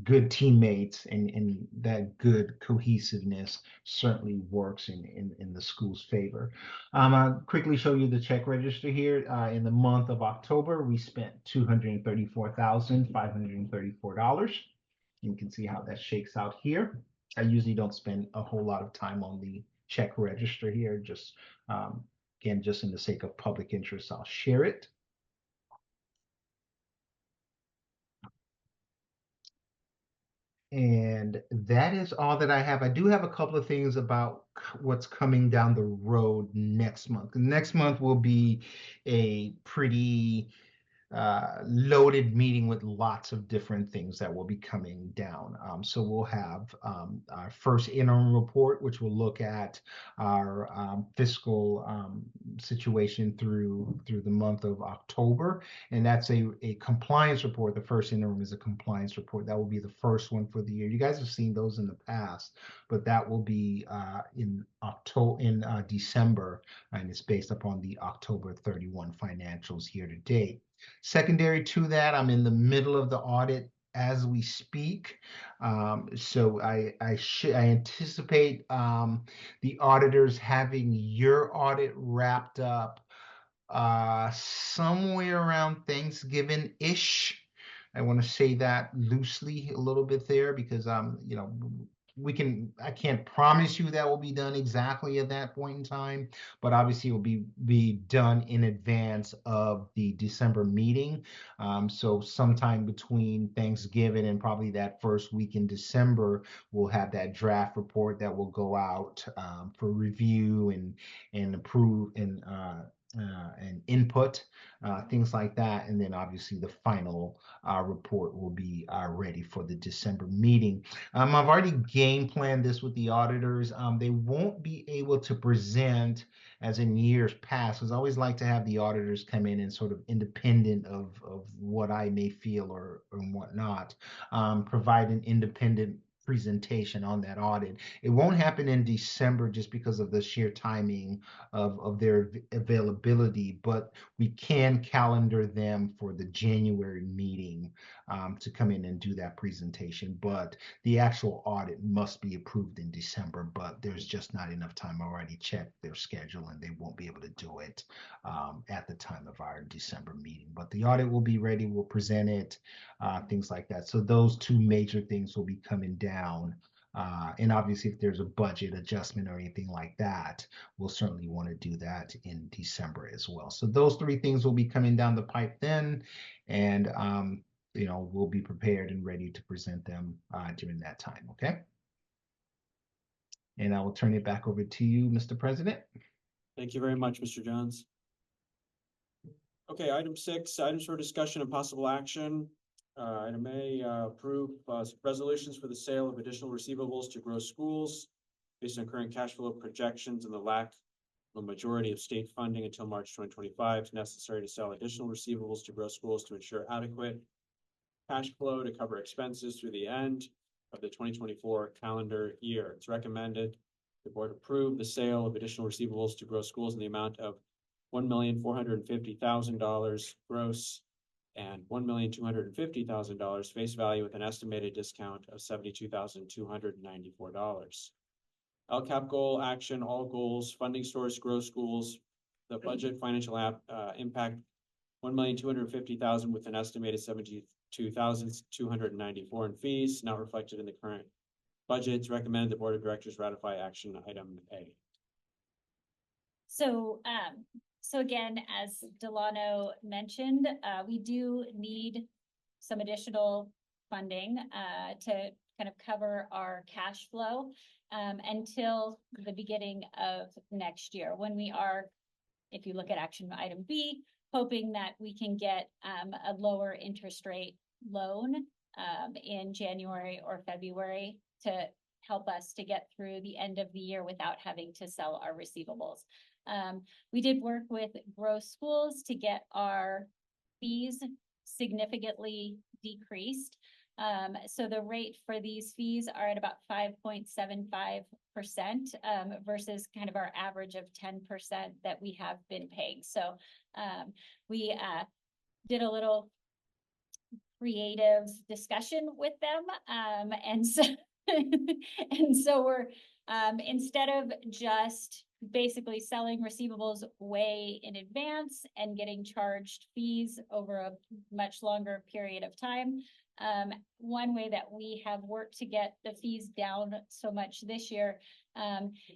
good teammates, and that good cohesiveness certainly works in the school's favor. I'll quickly show you the check register here. In the month of October, we spent $234,534. You can see how that shakes out here. I usually don't spend a whole lot of time on the check register here, just again, just in the sake of public interest, I'll share it. And that is all that I have. I do have a couple of things about what's coming down the road next month. Next month will be a pretty loaded meeting with lots of different things that will be coming down. So we'll have our first interim report, which will look at our fiscal situation through the month of October. And that's a compliance report. The first interim is a compliance report. That will be the first one for the year. You guys have seen those in the past, but that will be in December, and it's based upon the October 31 financials year to date. Secondary to that, I'm in the middle of the audit as we speak. So I anticipate the auditors having your audit wrapped up somewhere around Thanksgiving-ish. I want to say that loosely a little bit there, because I can't promise you that will be done exactly at that point in time, but obviously it will be done in advance of the December meeting. So sometime between Thanksgiving and probably that first week in December, we'll have that draft report that will go out for review and approve and input, things like that. And then obviously the final report will be ready for the December meeting. I've already game planned this with the auditors. They won't be able to present as in years past, because I always like to have the auditors come in and sort of independent of what I may feel or whatnot, provide an independent presentation on that audit. It won't happen in December just because of the sheer timing of their availability, but we can calendar them for the January meeting to come in and do that presentation. But the actual audit must be approved in December, but there's just not enough time. I already checked their schedule and they won't be able to do it at the time of our December meeting. But the audit will be ready, we'll present it, things like that. So those two major things will be coming down. And obviously, if there's a budget adjustment or anything like that, we'll certainly want to do that in December as well. So those three things will be coming down the pipe then, and we'll be prepared and ready to present them during that time. Okay. And I will turn it back over to you, Mr. President. Thank you very much, Mr. Johns. Okay, item 6, items for discussion and possible action. Item A, approve resolutions for the sale of additional receivables to grow schools based on current cash flow projections and the lack of a majority of state funding until March 2025. It's necessary to sell additional receivables to grow schools to ensure adequate cash flow to cover expenses through the end of the 2024 calendar year. It's recommended the board approve the sale of additional receivables to grow schools in the amount of $1,450,000 gross and $1,250,000 face value with an estimated discount of $72,294. LCAP goal action, all goals, funding source, grow schools. the budget financial impact, $1,250,000 with an estimated 72,294 in fees, not reflected in the current budget. It's recommended the Board of Directors ratify action item A. So, so again, as Delano mentioned, we do need some additional funding, to kind of cover our cash flow, until the beginning of next year, when we are, if you look at action item B, hoping that we can get, a lower interest rate loan, in January or February to help us to get through the end of the year without having to sell our receivables. We did work with Gross Schools to get our fees significantly decreased. So the rate for these fees are at about 5.75%, versus kind of our average of 10% that we have been paying. So, we, did a little creative discussion with them. And so, and so we're, instead of just basically selling receivables way in advance and getting charged fees over a much longer period of time, one way that we have worked to get the fees down so much this year,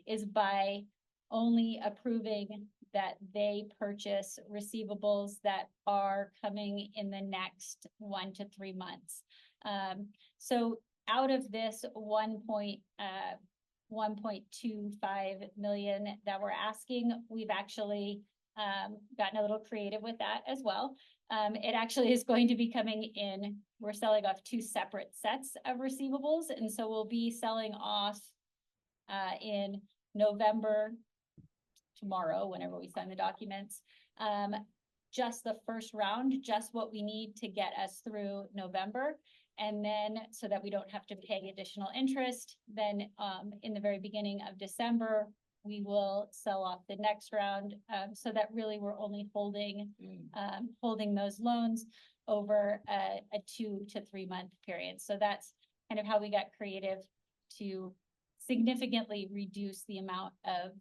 is by only approving that they purchase receivables that are coming in the next 1 to 3 months. So out of this 1.25 million that we're asking, we've actually gotten a little creative with that as well. It actually is going to be coming in, we're selling off 2 separate sets of receivables, and so we'll be selling off in November, tomorrow, whenever we sign the documents, just the first round, just what we need to get us through November. And then, so that we don't have to pay additional interest, then in the very beginning of December, we will sell off the next round, so that really we're only holding those loans over a 2 to 3 month period. So that's kind of how we got creative to significantly reduce the amount of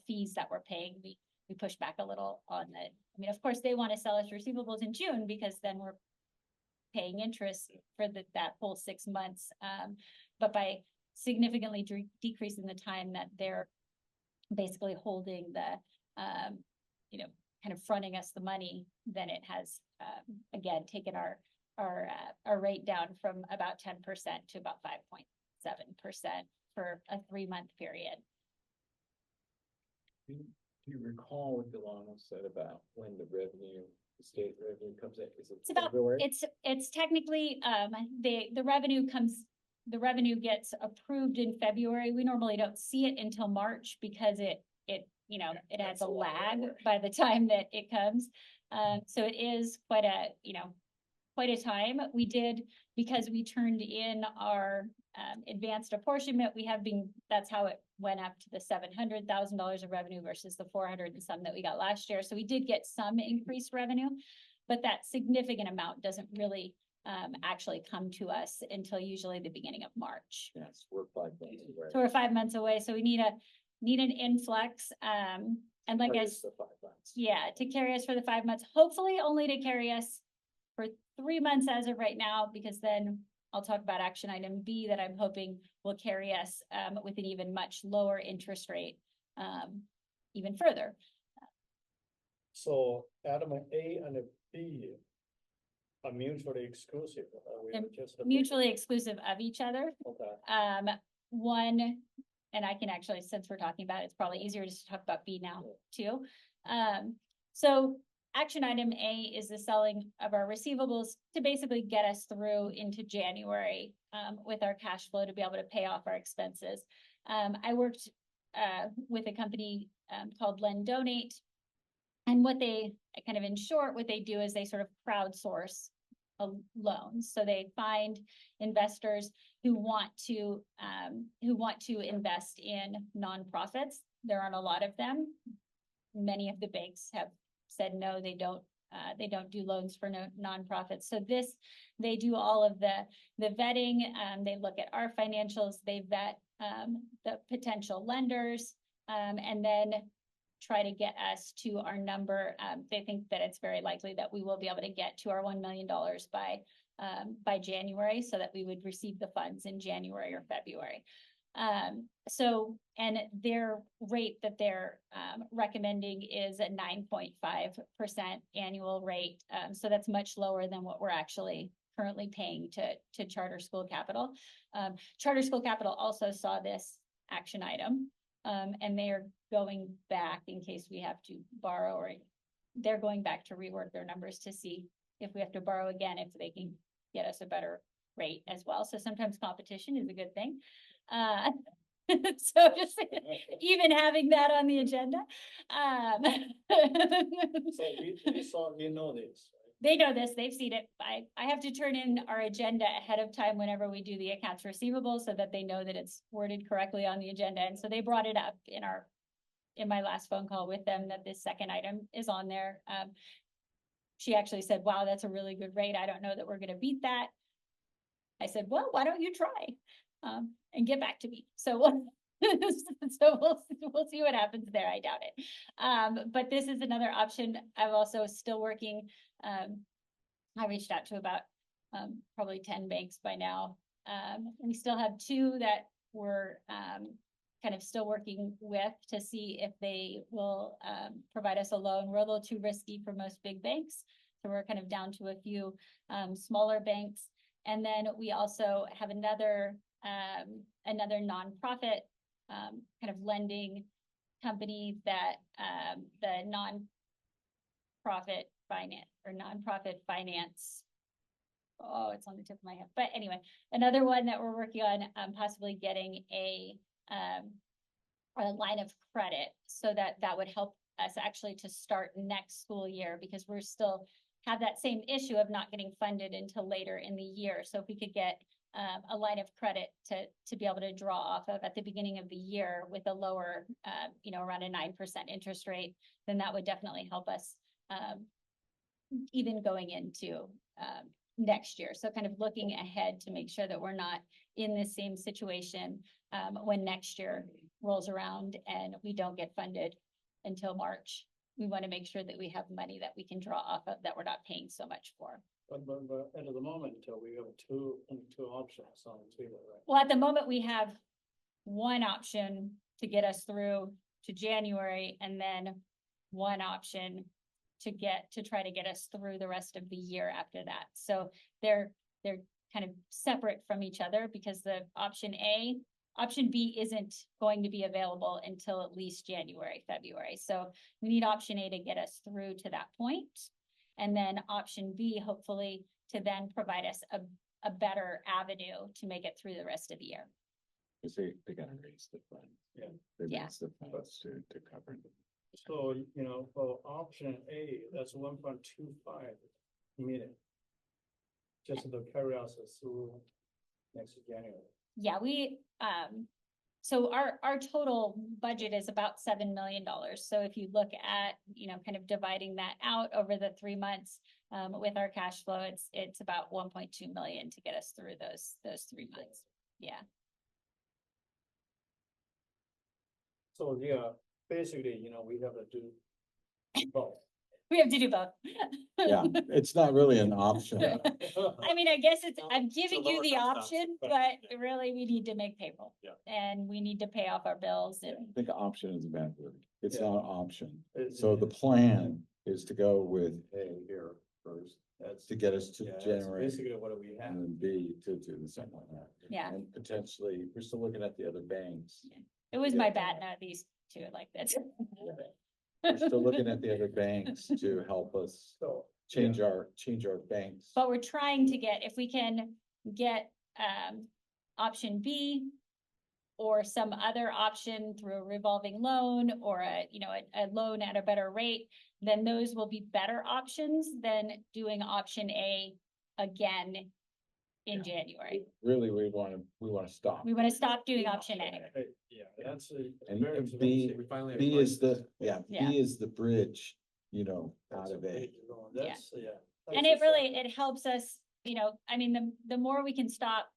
fees that we're paying. We pushed back a little on the, I mean, of course, they want to sell us receivables in June because then we're paying interest for that whole 6 months. But by significantly decreasing the time that they're basically holding the, kind of fronting us the money, then it has, again, taken our rate down from about 10% to about 5.7% for a 3 month period. Do you recall what Delano said about when the state revenue comes in? Is it It's about, February? it's technically, the revenue gets approved in February. We normally don't see it until March because it has a lag by the time that it comes. So it is quite a time. We did, because we turned in our advanced apportionment, that's how it went up to the $700,000 of revenue versus the 400 and some that we got last year. So we did get some increased revenue, but that significant amount doesn't really actually come to us until usually the beginning of March. Yes, we're 5 months away. So we're 5 months away, so we need an influx, and like I The 5 months. yeah, to carry us for the 5 months, hopefully only to carry us for 3 months as of right now, because then I'll talk about action item B that I'm hoping will carry us with an even much lower interest rate even further. So item A and B are mutually exclusive. We They're just Mutually exclusive of each other. Okay. One, and I can actually, since we're talking about it, it's probably easier just to talk about B now too. So action item A is the selling of our receivables to basically get us through into January with our cash flow to be able to pay off our expenses. I worked with a company called Lend Donate, and what they kind of, in short, what they do is they sort of crowdsource loans. So they find investors who want to invest in nonprofits. There aren't a lot of them. Many of the banks have said no, they don't do loans for nonprofits. So they do all of the vetting. They look at our financials, they vet the potential lenders, and then try to get us to our number. They think that it's very likely that we will be able to get to our $1 million by January, so that we would receive the funds in January or February. So, and their rate that they're recommending is a 9.5% annual rate. So that's much lower than what we're actually currently paying to Charter School Capital. Charter School Capital also saw this action item, and they are going back in case we have to borrow, or they're going back to rework their numbers to see if we have to borrow again, if they can get us a better rate as well. So sometimes competition is a good thing. So just even having that on the agenda. So we know this, right? They know this, they've seen it. I have to turn in our agenda ahead of time whenever we do the accounts receivable, so that they know that it's worded correctly on the agenda. And so they brought it up in my last phone call with them, that this second item is on there. She actually said, wow, that's a really good rate. I don't know that we're gonna beat that. I said, well, why don't you try? And get back to me. So we'll see what happens there. I doubt it. But this is another option. I'm also still working. I reached out to about probably 10 banks by now. We still have 2 that we're kind of still working with to see if they will provide us a loan. We're a little too risky for most big banks, so we're kind of down to a few smaller banks. And then we also have another nonprofit kind of lending company that the nonprofit finance. Oh, it's on the tip of my head. But anyway, another one that we're working on, possibly getting a line of credit, so that would help us actually to start next school year, because we're still have that same issue of not getting funded until later in the year. So if we could get a line of credit to be able to draw off of at the beginning of the year with a lower, around a 9% interest rate, then that would definitely help us even going into next year. So kind of looking ahead to make sure that we're not in the same situation when next year rolls around and we don't get funded until March. We want to make sure that we have money that we can draw off of, that we're not paying so much for. But at the moment, we have two options on the table, right? Well, at the moment, we have one option to get us through to January, and then one option to try to get us through the rest of the year after that. So they're kind of separate from each other, because the option B isn't going to be available until at least January, February. So we need option A to get us through to that point. And then option B, hopefully, to then provide us a better avenue to make it through the rest of the year. Cause they gotta raise the fund. Yeah. They Yeah. raise the funds to cover it. So, for option A, that's 1.25 million. Just to carry us through next January. Yeah, so our total budget is about $7 million. So if you look at, kind of dividing that out over the 3 months, with our cash flow, it's about 1.2 million to get us through those 3 months. Yeah. So yeah, basically, we have to do both. We have to do both. Yeah, it's not really an option. I mean, I guess I'm giving you lower the cost option, but- but really we need to make payroll. Yeah. And we need to pay off our bills and, I think option is a bad word. It's Yeah. not an option. It's- So the plan is to go with A here first, That's to get us to yeah, that's January. basically what we have. And then B to do the second one. Yeah. And potentially, we're still looking at the other banks. it was my Yeah. bad, not these two like this. We're still looking at the other banks to help us So. change our banks. But we're trying to get, if we can get option B or some other option through a revolving loan or a loan at a better rate, then those will be better options than doing option A again in January. Really, we wanna stop. We want to stop doing option A. Yeah, that's a And very B- expensive. We finally. have B money. is Yeah. B is the bridge, out That's of a A. big loan. That's, yeah. And it helps us, I mean, the more we can stop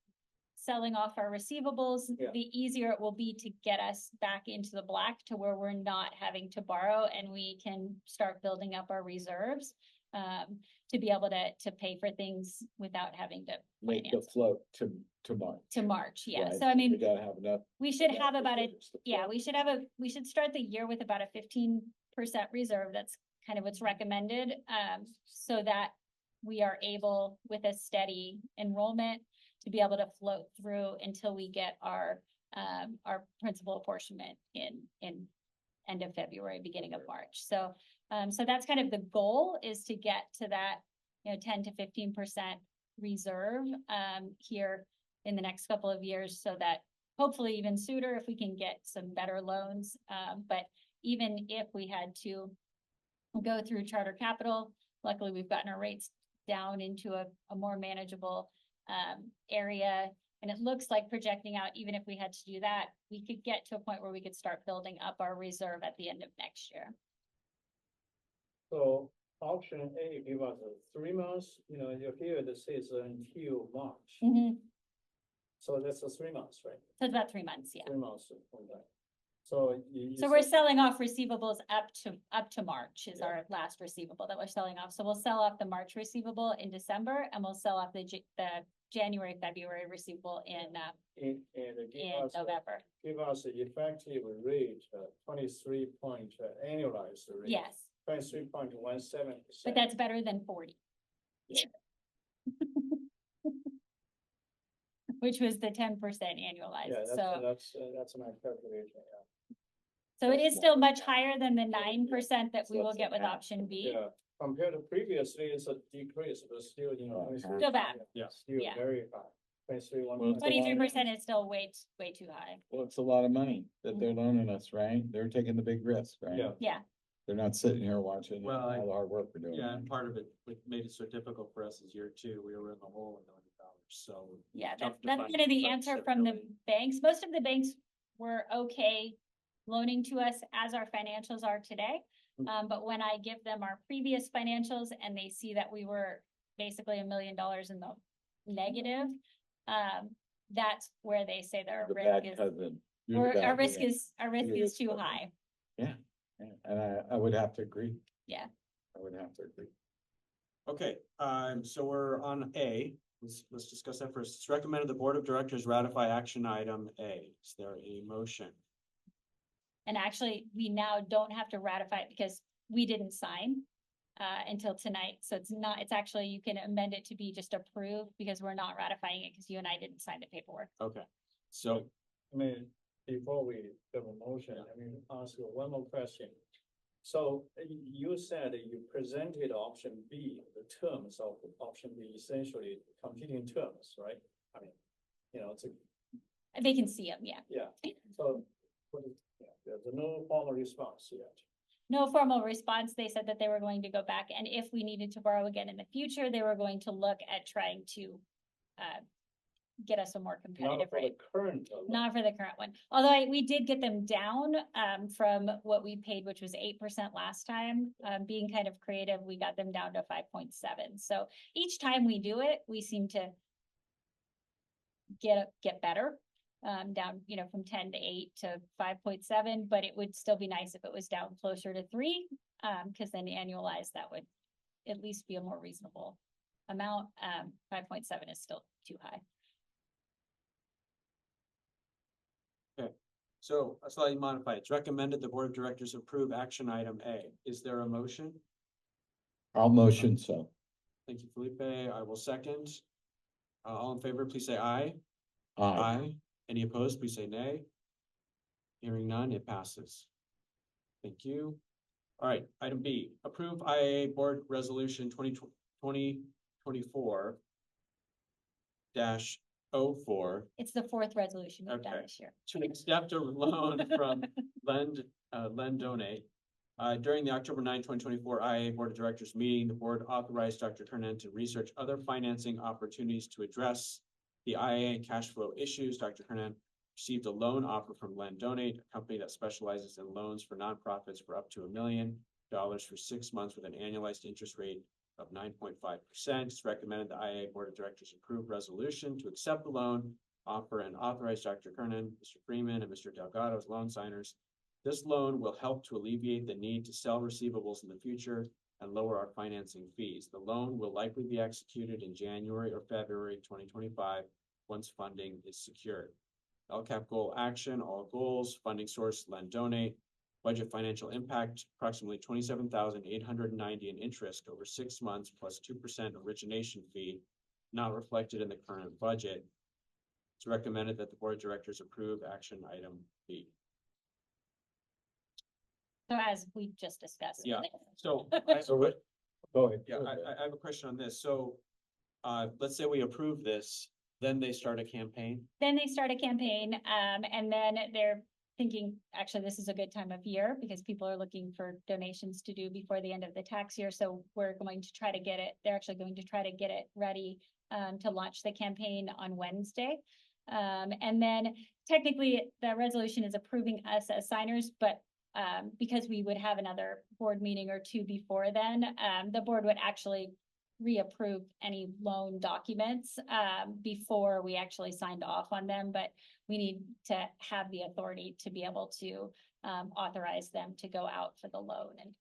selling off our receivables, Yeah. the easier it will be to get us back into the black to where we're not having to borrow and we can start building up our reserves. To be able to pay for things without having to Make the finance float to March. to March, yeah. right? So I We mean, gotta have enough. we should enough have about a, reserves to yeah, float. we should start the year with about a 15% reserve. That's kind of what's recommended, so that we are able, with a steady enrollment, to be able to float through until we get our principal apportionment in end of February, beginning of March. So, so that's kind of the goal, is to get to that, 10 to 15% reserve, here in the next couple of years, so that hopefully even sooner if we can get some better loans. But even if we had to go through charter capital, luckily we've gotten our rates down into a more manageable area. And it looks like, projecting out, even if we had to do that, we could get to a point where we could start building up our reserve at the end of next year. So option A give us 3 months, you hear it says until March. So that's 3 months, right? So it's about 3 months, yeah. 3 months from that. So you. So we're said- selling off receivables up to March is our last receivable that we're selling off. So we'll sell off the March receivable in December, and we'll sell off the January, February receivable in give us, November. give us the effective rate, 23 point annualized rate. Yes, 23.17%. but that's better than 40. Yeah. Which was the 10% Yeah, annualized, so, that's my calculation, yeah. so it is still much higher than the 9% that we So will it's get with half. option B. Yeah, compared to previously, it's a decrease, but still, Still bad. Yeah. Still Yeah. very high. 23, Well, it's a lot. 23% is still way too high. Well, it's a lot of money that they're loaning us, right? They're taking the big risk, right? Yeah. Yeah, They're not sitting here watching Well, all the hard work we're doing. Yeah, and part of it, what made it so difficult for us is year 2, we were in the hole in $1 million, so. yeah, tough that's to find kind of the about answer $7 from the million. banks. Most of the banks were okay loaning to us as our financials are today. But when I give them our previous financials and they see that we were basically $1 million in the negative, that's where they say their The risk bad is, cousin. or You're our the risk bad- is, our risk You're is the too cousin. high. Yeah, and I would have to agree. Yeah. I would have to agree. Okay, so we're on A. Let's discuss that first. It's recommended the Board of Directors ratify action item A. Is there a motion? And actually, we now don't have to ratify it because we didn't sign until tonight. So it's actually, you can amend it to be just approved because we're not ratifying it because you and I didn't sign the paperwork. Okay, so, I mean, before we have a motion, I mean, ask you one more question. So you said you presented option B, the terms of option B, essentially competing terms, right? I mean, it's a, They can see them, yeah. yeah, so, there's no formal response yet. No formal response. They said that they were going to go back, and if we needed to borrow again in the future, they were going to look at trying to get us a more Not competitive for the rate. current. Not for the current one, although we did get them down from what we paid, which was 8% last time. Being kind of creative, we got them down to 5.7. So each time we do it, we seem to get better. Down, from 10 to 8 to 5.7, but it would still be nice if it was down closer to 3, because then annualized, that would at least be a more reasonable amount. 5.7 is still too high. so I'll slightly modify it. It's recommended the Board of Directors approve action item A. Is there a motion? I'll motion so. Thank you, Felipe. I will second. All in favor, please say aye. Aye. Any opposed, please say nay. Hearing none, it passes. Thank you. All right, item B, approve IIA Board Resolution 2024 -04 It's the 4th resolution we've done Okay. this year. to accept a loan from Lend Donate. During the October 9, 2024 IIA Board of Directors meeting, the board authorized Dr. Kernan to research other financing opportunities to address the IIA cash flow issues. Dr. Kernan received a loan offer from Lend Donate, a company that specializes in loans for nonprofits for up to $1 million for 6 months with an annualized interest rate of 9.5%. It's recommended the IIA Board of Directors approve resolution to accept the loan offer and authorize Dr. Kernan, Mr. Freeman, and Mr. Delgado as loan signers. This loan will help to alleviate the need to sell receivables in the future and lower our financing fees. The loan will likely be executed in January or February 2025 once funding is secured. LCAP goal action, all goals, funding source, lend donate, budget financial impact, approximately 27,890 in interest over 6 months plus 2% origination fee, not reflected in the current budget. It's recommended that the board of directors approve action item B. So as we just discussed. Yeah. So, Go ahead. yeah, I have a question on this. So, let's say we approve this, then they start a campaign. Then they start a campaign, and then they're thinking, actually, this is a good time of year because people are looking for donations to do before the end of the tax year. So we're going to try to get it, they're actually going to try to get it ready to launch the campaign on Wednesday. And then technically the resolution is approving us as signers, but because we would have another board meeting or two before then, the board would actually reapprove any loan documents before we actually signed off on them, but we need to have the authority to be able to authorize them to go out for the loan. And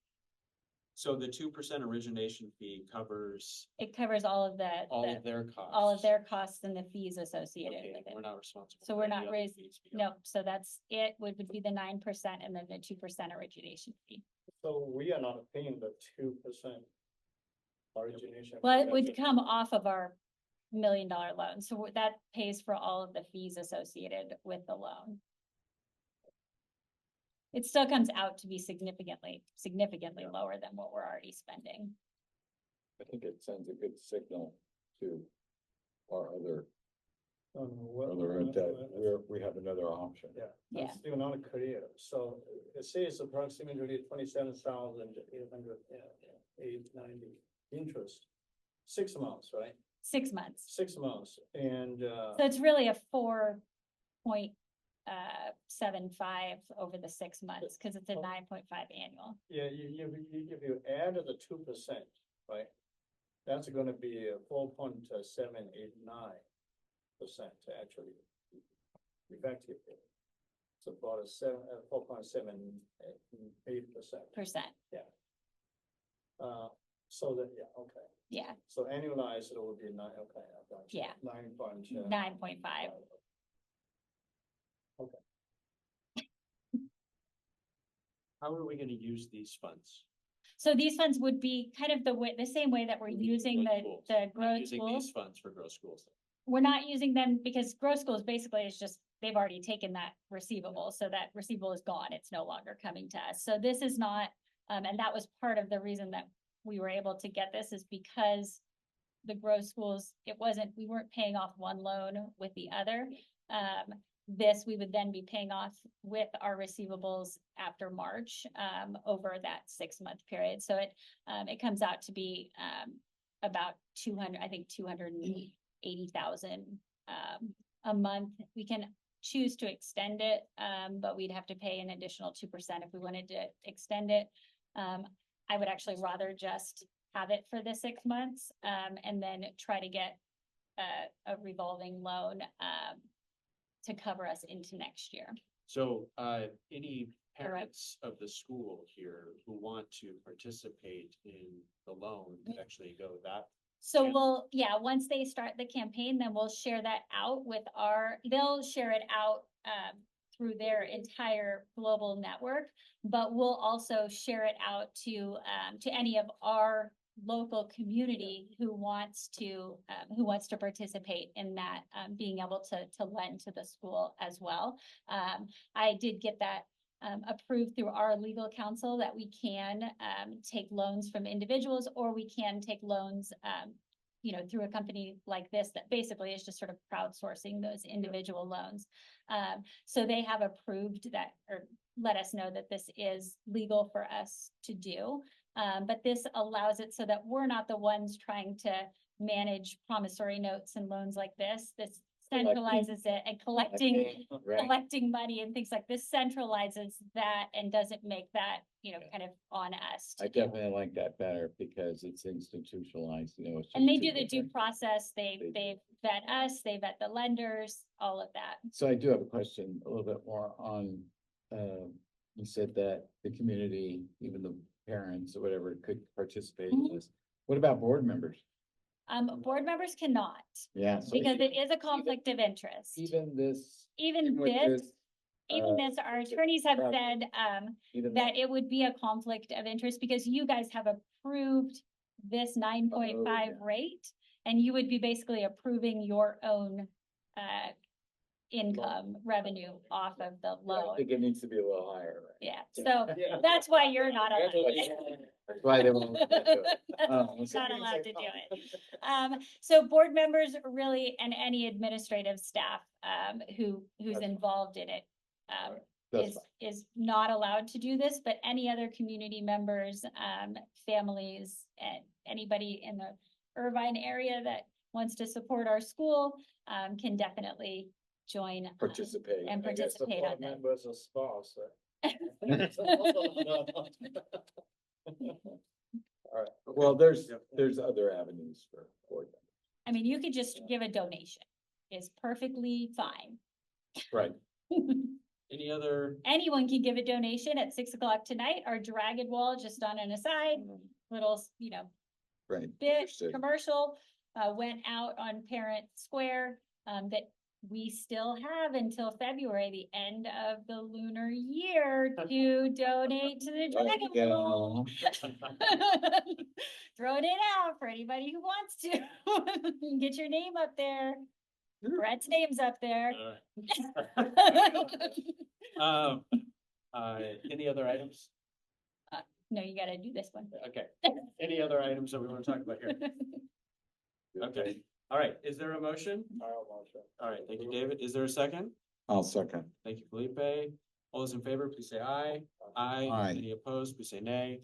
So the 2% origination fee covers it covers all of all of their costs. all of their costs and the fees associated Okay, with it. we're not responsible. So for we're any not other raising, fees beyond no, so that's it, would be the 9% and then the 2% origination fee. So we are not paying the 2% origination. Well, it fee, would that's come off of our $1 million loan, so that pays for all of the fees associated with the loan. It still comes out to be significantly lower than what we're already spending. I think it sends a good signal to our other, we have another option. Yeah. Yeah. That's still not clear. So it says approximately 27,890 interest. 6 months, right? 6 months. 6 months and, So it's really a 4.75 over the 6 months, because it's a 9.5 annual. yeah, if you add the 2%, right? That's gonna be 4.789% actually. Effective. It's about 4.78%. So that, yeah, okay. Yeah, So annualized, it will be 9, okay, I got you. Yeah. 9.5. How are we gonna use these funds? So these funds would be kind of the same way that we're using Growth schools. the We're not growth using schools. these funds for growth schools. We're not using them because growth schools basically is just, they've already taken that receivable, so that receivable is gone, it's no longer coming to us. So this is not, and that was part of the reason that we were able to get this, is because the growth schools, we weren't paying off one loan with the other. This, we would then be paying off with our receivables after March, over that 6-month period. So it comes out to be, about 280,000, a month. We can choose to extend it, but we'd have to pay an additional 2% if we wanted to extend it. I would actually rather just have it for the 6 months, and then try to get a revolving loan, to cover us into next year. So, any parents of the school here who want to participate in the loan could actually go that. So Yeah. once they start the campaign, then we'll share that out with they'll share it out through their entire global network, but we'll also share it out to any of our local community who wants to participate in that, being able to lend to the school as well. I did get that approved through our legal counsel that we can take loans from individuals, or we can take loans through a company like this that basically is just sort of crowdsourcing those individual loans. So they have approved that, or let us know that this is legal for us to do. But this allows it so that we're not the ones trying to manage promissory notes and loans like this. This centralizes it and collecting Right. collecting money and things like this centralizes that and doesn't make that, kind of on us. I definitely like that better because it's institutionalized, you know. it's And just they two do the due different- process, They do. they vet us, they vet the lenders, all of that. So I do have a question, a little bit more on, you said that the community, even the parents or whatever, could participate in Mhm. this. What about board members? Board members cannot, Yeah. so because it is a conflict of interest. Even this. Even with this, even uh, this, our attorneys have problem. said, even that it would be a conflict of interest because you guys have approved this 9.5 yeah. rate. And you would be basically approving your own, income revenue off of the I loan. think it needs to be a little higher. Right? Yeah, so that's why you're not allowed. That's why they won't. let that do it. Not allowed to do it. So board members really, and any administrative staff, who's That's involved in it, That's is, fine. is not allowed to do this, but any other community members, families, and anybody in the Irvine area that wants to support our school, can definitely join. Participate. And I guess the participate board on that. members are spouse, Well, there's other avenues for board I mean, you could just give a donation, is perfectly fine. members. Right. Any other, Anyone can give a donation at 6 o'clock tonight. Our Dragon Wall, just on an aside, little, Right. bit Understood. commercial, went out on Parent Square, that we still have until February, the end of the lunar year, to donate to the Oh, Dragon yeah. Wall. Throwing it out for anybody who wants to. Get your name up there. Brett's name's up there. any other items? No, you gotta do this one. Okay, any other items that we want to talk about here? Okay, all right, is there a motion? All right, thank you, David. Is there a second? I'll second. Thank you, Felipe. All those in favor, please say aye. Aye. Aye. Any opposed, please say nay.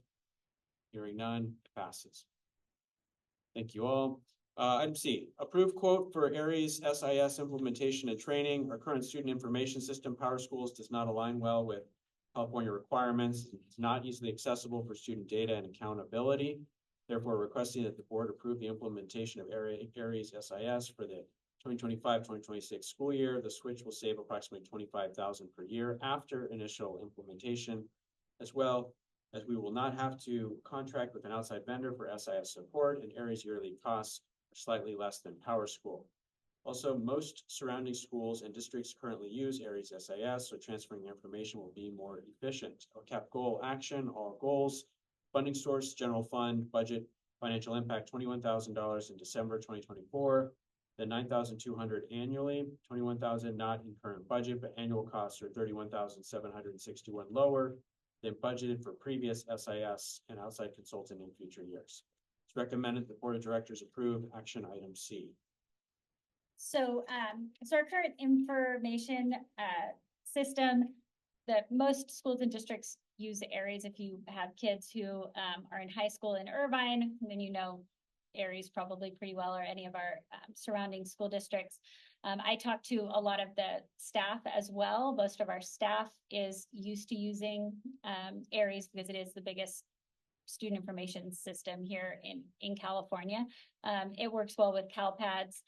Hearing none, passes. Thank you all. Item C, approve quote for Aries SIS implementation and training. Our current student information system, Power Schools, does not align well with California requirements. It's not easily accessible for student data and accountability. Therefore, requesting that the board approve the implementation of Aries SIS for the 2025-2026 school year. The switch will save approximately $25,000 per year after initial implementation, as well as we will not have to contract with an outside vendor for SIS support, and Aries yearly costs are slightly less than Power School. Also, most surrounding schools and districts currently use Aries SIS, so transferring information will be more efficient. LCAP goal action, all goals, funding source, general fund, budget, financial impact, $21,000 in December 2024, then $9,200 annually, $21,000 not in current budget, but annual costs are $31,761 lower than budgeted for previous SIS and outside consultant in future years. It's recommended the board of directors approve action item C. So, our current information, system, that most schools and districts use Aries. If you have kids who, are in high school in Irvine, then Aries probably pretty well, or any of our, surrounding school districts. I talked to a lot of the staff as well. Most of our staff is used to using, Aries because it is the biggest student information system here in California. It works well with CalPads.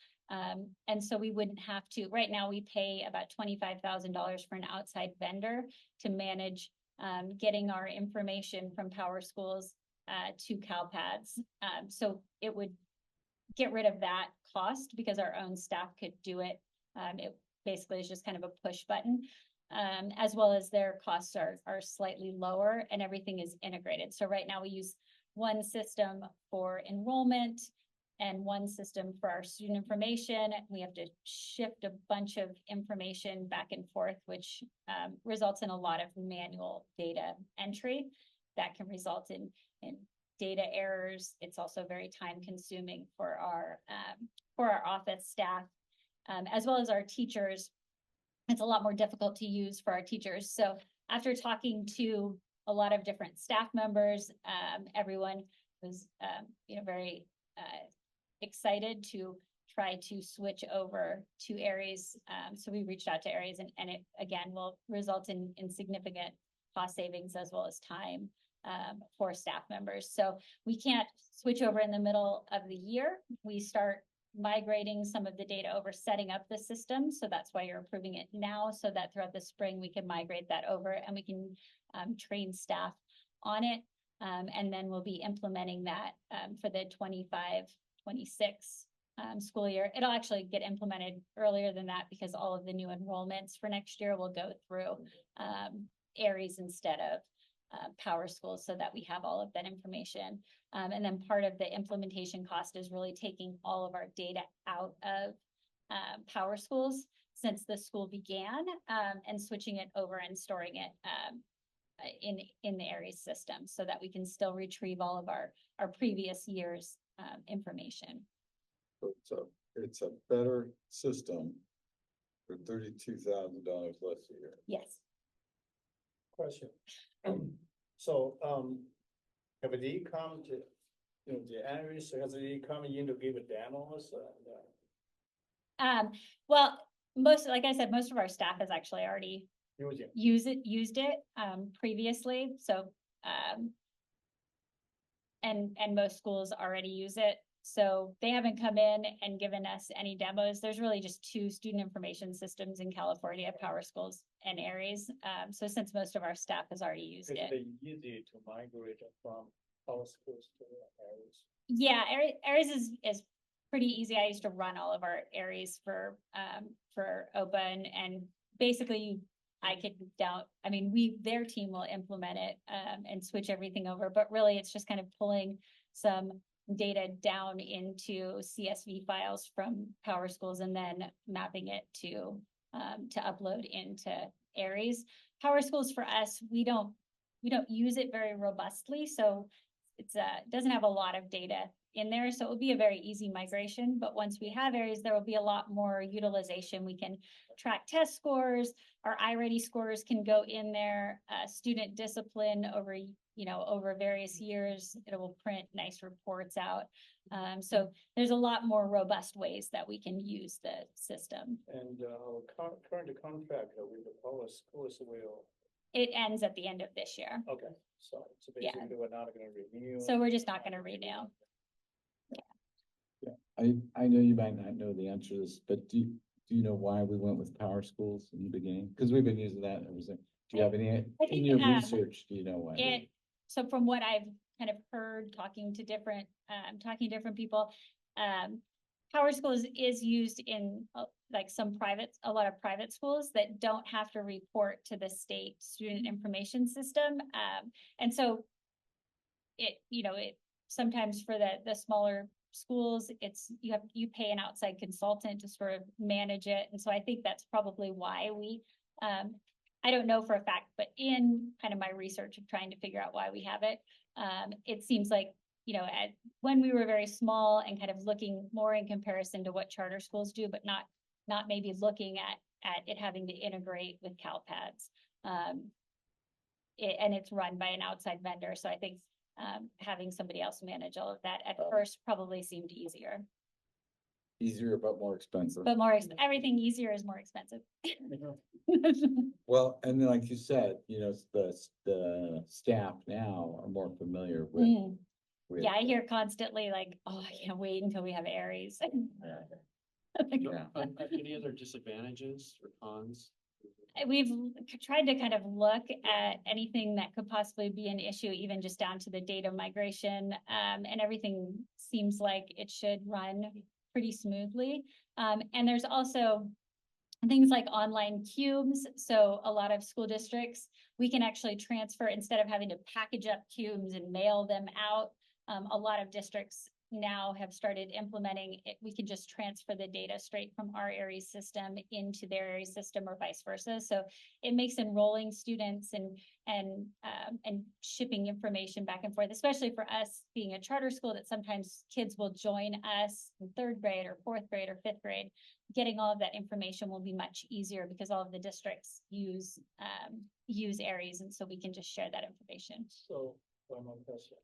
And so we wouldn't have to, right now we pay about $25,000 for an outside vendor to manage, getting our information from Power Schools, to CalPads. So it would get rid of that cost because our own staff could do it. It basically is just kind of a push button. As well as their costs are slightly lower and everything is integrated. So right now we use one system for enrollment and one system for our student information. We have to shift a bunch of information back and forth, which results in a lot of manual data entry that can result in data errors. It's also very time consuming for our office staff, as well as our teachers. It's a lot more difficult to use for our teachers. So after talking to a lot of different staff members, everyone was, very excited to try to switch over to Aries. So we reached out to Aries and it again will result in significant cost savings as well as time for staff members. So we can't switch over in the middle of the year. We start migrating some of the data over, setting up the system. So that's why you're approving it now, so that throughout the spring, we can migrate that over and we can train staff on it. And then we'll be implementing that for the 25-26 school year. It'll actually get implemented earlier than that because all of the new enrollments for next year will go through Aries instead of Power Schools, so that we have all of that information. And then part of the implementation cost is really taking all of our data out of Power Schools since the school began, and switching it over and storing it in the Aries system, so that we can still retrieve all of our previous year's information. It's a better system for $32,000 less a year. Yes. Question. So, have they come to, the analyst, has they come in to give a demos? Well, like I said, most of our staff has actually already used it previously. So, and most schools already use it. So they haven't come in and given us any demos. There's really just 2 student information systems in California, Power Schools and Aries. So since most of our staff has already used Is it. it easy to migrate from Power Schools to Aries? Yeah, Aries is pretty easy. I used to run all of our Aries for OPA and basically their team will implement it and switch everything over, but really it's just kind of pulling some data down into CSV files from Power Schools and then mapping it to upload into Aries. Power Schools for us, we don't use it very robustly, so it doesn't have a lot of data in there, so it will be a very easy migration. But once we have Aries, there will be a lot more utilization. We can track test scores, our iReady scores can go in there, student discipline over various years. It will print nice reports out. So there's a lot more robust ways that we can use the system. And current contract with the Power Schools will. It ends at the end of this year. Okay, so basically we're not going to renew. So we're just not going to renew. I know you might not know the answer to this, but do you know why we went with Power Schools in the beginning? Because we've been using that and everything. Do you have any, in your research, do you know why? So from what I've kind of heard, talking to different people, Power Schools is used in a lot of private schools that don't have to report to the state student information system. And so it sometimes for the smaller schools, you pay an outside consultant to sort of manage it. And so I think that's probably why I don't know for a fact, but in kind of my research of trying to figure out why we have it, it seems like, when we were very small and kind of looking more in comparison to what charter schools do, but not maybe looking at it having to integrate with CalPads. And it's run by an outside vendor. So I think having somebody else manage all of that at first probably seemed easier. Easier, but more expensive. But everything easier is more expensive. Well, and then like you said, the staff now are more familiar with. Yeah, I hear constantly like, oh, I can't wait until we have Aries. Yeah. Any other disadvantages or cons? We've tried to kind of look at anything that could possibly be an issue, even just down to the data migration, and everything seems like it should run pretty smoothly. And there's also things like online cubes. So a lot of school districts, we can actually transfer, instead of having to package up cubes and mail them out. A lot of districts now have started implementing it. We can just transfer the data straight from our Aries system into their Aries system or vice versa. So it makes enrolling students and shipping information back and forth, especially for us being a charter school, that sometimes kids will join us in 3rd grade or 4th grade or 5th grade. Getting all of that information will be much easier because all of the districts use Aries, and so we can just share that information. So one more question.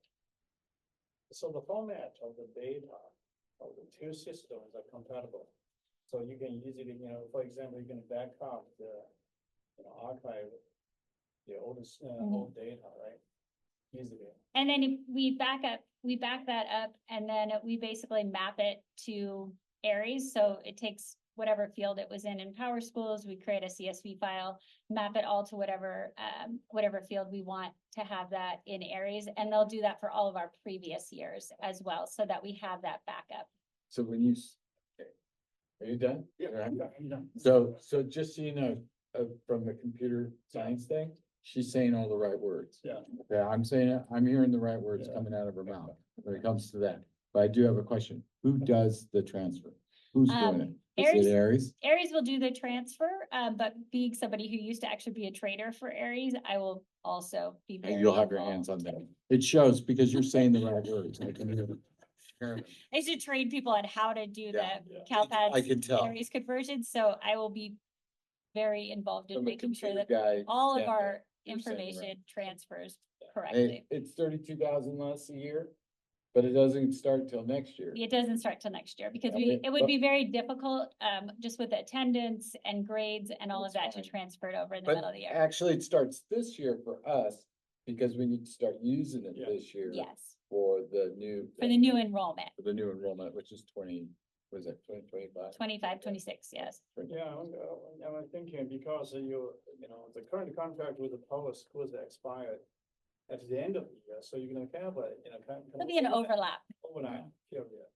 So the format of the data the two systems are compatible. So you can easily, for example, you can back up the, archive the oldest, old data, right? Easily. And then if we back that up, and then we basically map it to Aries. So it takes whatever field it was in Power Schools, we create a CSV file, map it all to whatever field we want to have that in Aries. And they'll do that for all of our previous years as well, so that we have that backup. So when you, okay. Are you done? Yeah. All right. Yeah. So just so you know, from the computer science thing, she's saying all the right words. Yeah. Okay, I'm hearing the right words Yeah. coming out of her mouth when it comes to that. But I do have a question. Who does the transfer? Who's doing it? Is Aries- it Aries? Aries will do the transfer, but being somebody who used to actually be a trader for Aries, I will also be very You'll have your involved. hands on that. It shows because you're saying the right words. I can hear it. I used to train people on how to do the Yeah. CalPADS I can tell. Aries conversion, so I will be very involved in From a making sure computer that guy all of standing our there, you're saying the right- information transfers Hey, correctly. it's 32,000 less a year, but it doesn't start till next year. It doesn't start till next year because Okay, it would but- be very difficult, just with the attendance and grades and all of that to That's fine. transfer it over in the But middle of the year. actually, it starts this year for us because we need to start using it Yeah. this year. Yes, For the new. for the new enrollment, For the new enrollment, which is 20, what is that, 2025? 25, 26, yes. Yeah, I'm thinking because the current contract with the public schools expired at the end of the year, so you're gonna have a, There'll be an overlap. overnight period.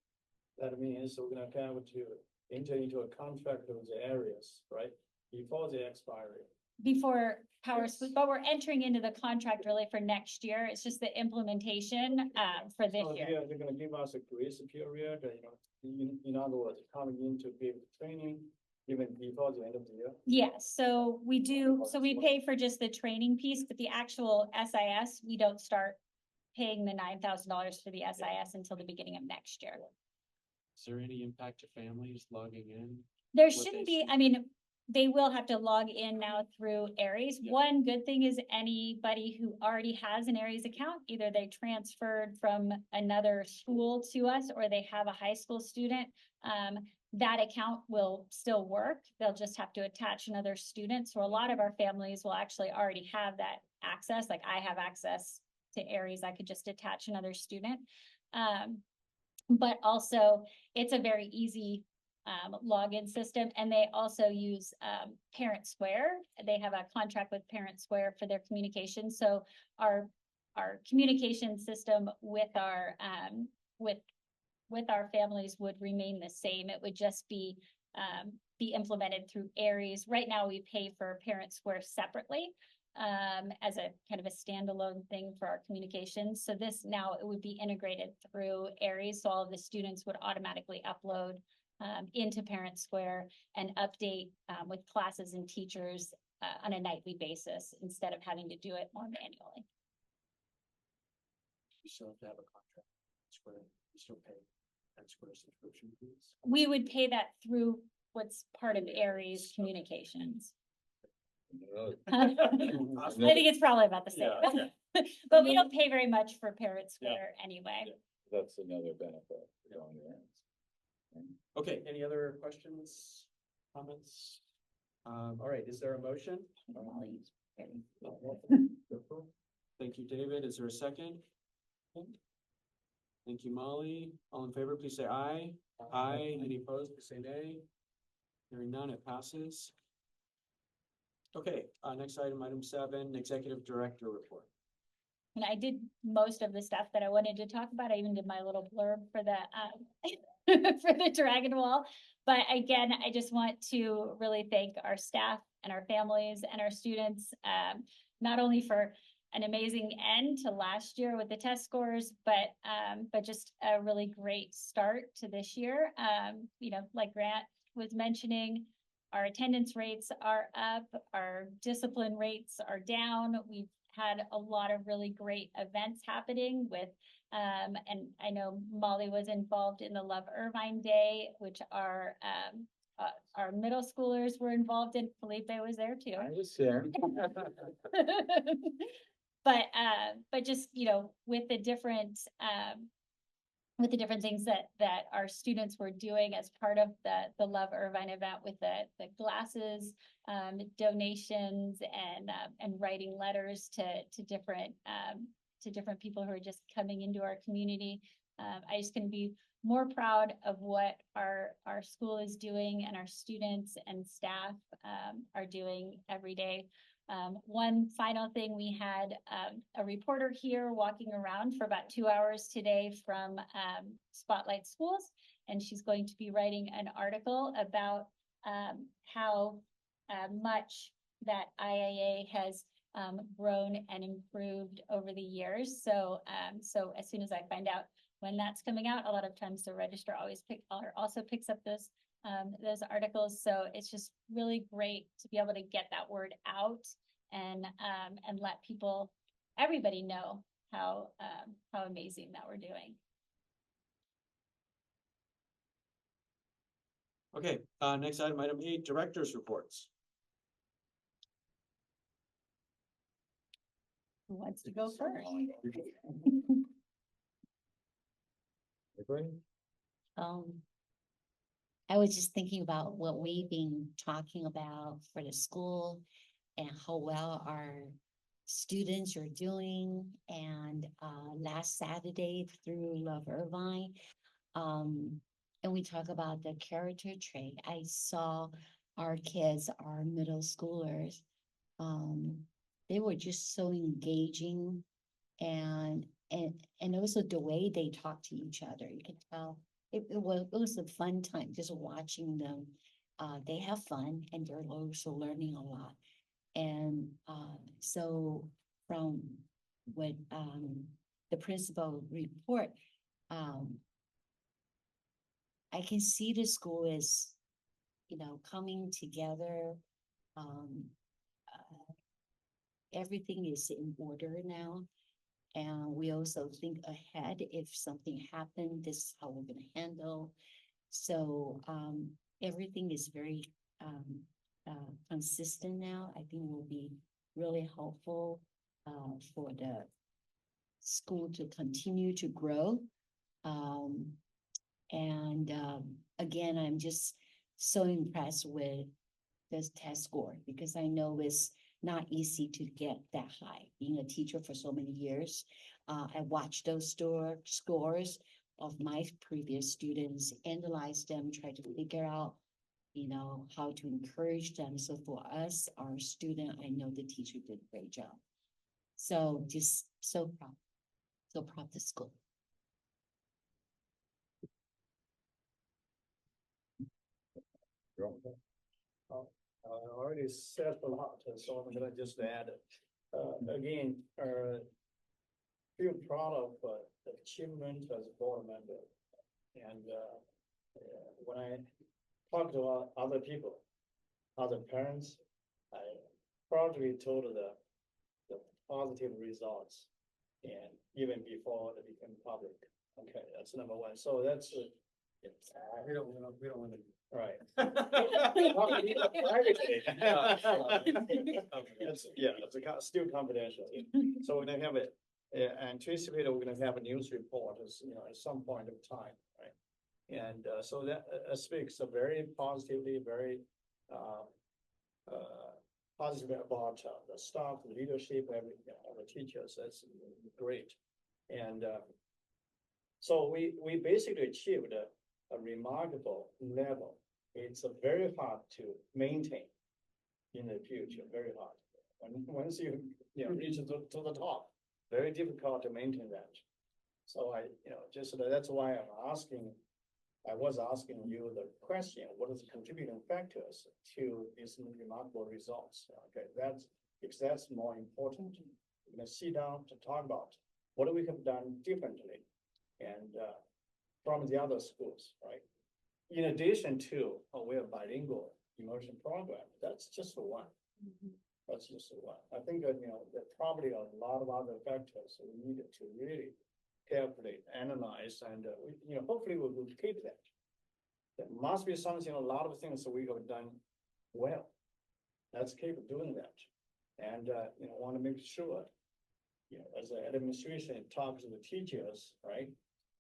That means we're gonna have to enter into a contract with the areas, right, before the expiry. Before Power Yes. Schools, but we're entering into the contract really for next year. It's just the implementation, for this So year. they're gonna give us a grace period, in other words, coming in to give training even before the end of the year. Yes, so we do, so we pay for just the training piece, but the actual SIS, we don't start paying the $9,000 for the SIS until the beginning of next year. Is there any impact to families logging in? There What shouldn't they be, I mean, they will have to log in now through Aries. Yeah. One good thing is anybody who already has an Aries account, either they transferred from another school to us or they have a high school student. That account will still work. They'll just have to attach another student. So a lot of our families will actually already have that access. Like I have access to Aries. I could just attach another student. But also it's a very easy login system, and they also use Parent Square. They have a contract with Parent Square for their communication. So our communication system with our with our families would remain the same. It would just be implemented through Aries. Right now, we pay for Parent Square separately as a kind of a standalone thing for our communications. So this now it would be integrated through Aries. So all of the students would automatically upload into Parent Square and update with classes and teachers on a nightly basis instead of having to do it more manually. You still have to have a contract. Square, you still pay that Square subscription fees. We would pay that through what's part of Aries Communications. I think it's probably about the same. But we don't pay very much for Parent Square anyway. Yeah. That's another benefit. Going there. Okay, any other questions, comments? All right, is there a motion? Thank you, David. Is there a second? Thank you, Molly. All in favor, please say aye. Aye. Any opposed, please say nay. Hearing none, it passes. Okay, next item, item 7, Executive Director Report. And I did most of the stuff that I wanted to talk about. I even did my little blurb for the for the Dragon Wall. But again, I just want to really thank our staff and our families and our students, not only for an amazing end to last year with the test scores, but just a really great start to this year. Like Grant was mentioning, our attendance rates are up, our discipline rates are down. We've had a lot of really great events happening with, and I know Molly was involved in the Love Irvine Day, which our middle schoolers were involved in. Felipe was there too. I was there. But just, with the different, with the different things that our students were doing as part of the Love Irvine event with the glasses, donations and writing letters to different people who are just coming into our community. I just couldn't be more proud of what our school is doing and our students and staff are doing every day. One final thing, we had a reporter here walking around for about 2 hours today from Spotlight Schools, and she's going to be writing an article about how much that IIA has grown and improved over the years. So as soon as I find out when that's coming out, a lot of times the registrar also picks up those articles. So it's just really great to be able to get that word out and let everybody know how amazing that we're doing. Okay, next item 8, directors' reports. Who wants to go first? I was just thinking about what we've been talking about for the school and how well our students are doing. And last Saturday through Love Irvine, and we talk about the character trait. I saw our kids, our middle schoolers, they were just so engaging, and also the way they talk to each other. You could tell it was a fun time just watching them. They have fun and they're also learning a lot. And so from what the principal report, I can see the school is, coming together. Everything is in order now. And we also think ahead. If something happened, this is how we're going to handle. So everything is very consistent now. I think will be really helpful for the school to continue to grow. Again, I'm just so impressed with this test score, because I know it's not easy to get that high. Being a teacher for so many years, I watched those scores of my previous students, analyze them, try to figure out, how to encourage them. So for us, our student, I know the teacher did a great job. So just so proud of the school. I already said a lot, so I'm gonna just add, again, feel proud of the achievement as a board member. And when I talk to other people, other parents, I proudly told the positive results, and even before it became public. Okay, that's number one. So that's we don't want to. Right. It's still confidential. So we're gonna have it, anticipate we're gonna have a news report at some point of time, right? And so that speaks very positively, very positive about the staff, the leadership, everything, the teachers. That's great. And so we basically achieved a remarkable level. It's very hard to maintain in the future, very hard. Once you reach to the top, very difficult to maintain that. So that's why I was asking you the question, what is the contributing factors to these remarkable results? Okay, that's more important. We're gonna sit down to talk about what we have done differently and from the other schools, right? In addition to, we have bilingual immersion program. That's just one. That's just one. I think that, there probably are a lot of other factors we needed to really carefully analyze, and hopefully we will keep that. There must be something, a lot of things that we have done well. Let's keep doing that, and want to make sure, as the administration talks to the teachers, right?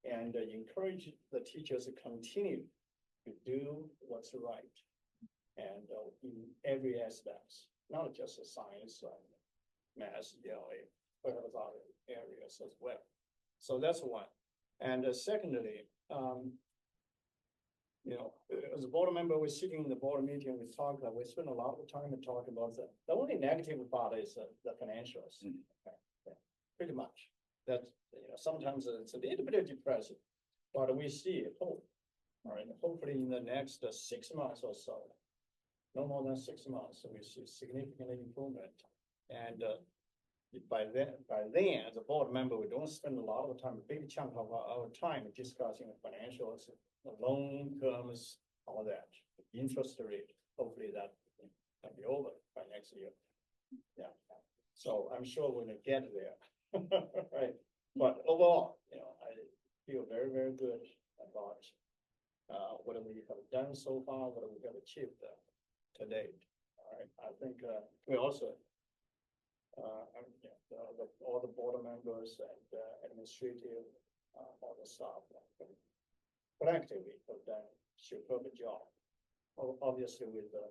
and encourage the teachers to continue to do what's right. And in every aspect, not just the science, math, but other areas as well. So that's one. And secondly, as a board member, we're sitting in the board meeting, we spend a lot of time to talk about the only negative part is the financials. Okay, yeah, pretty much. That, sometimes it's a little bit depressing, but we see hope. All right, hopefully in the next 6 months or so, no more than 6 months, we see significant improvement. And by then, as a board member, we don't spend a lot of time, a big chunk of our time discussing the financials, the loan terms, all that, interest rate. Hopefully that can be over by next year. Yeah, so I'm sure we're gonna get there, right? But overall, I feel very, very good about what we have done so far, what we have achieved to date. All right, I think we also, all the board members and administrative, all the staff, collectively have done a superb job. Obviously with the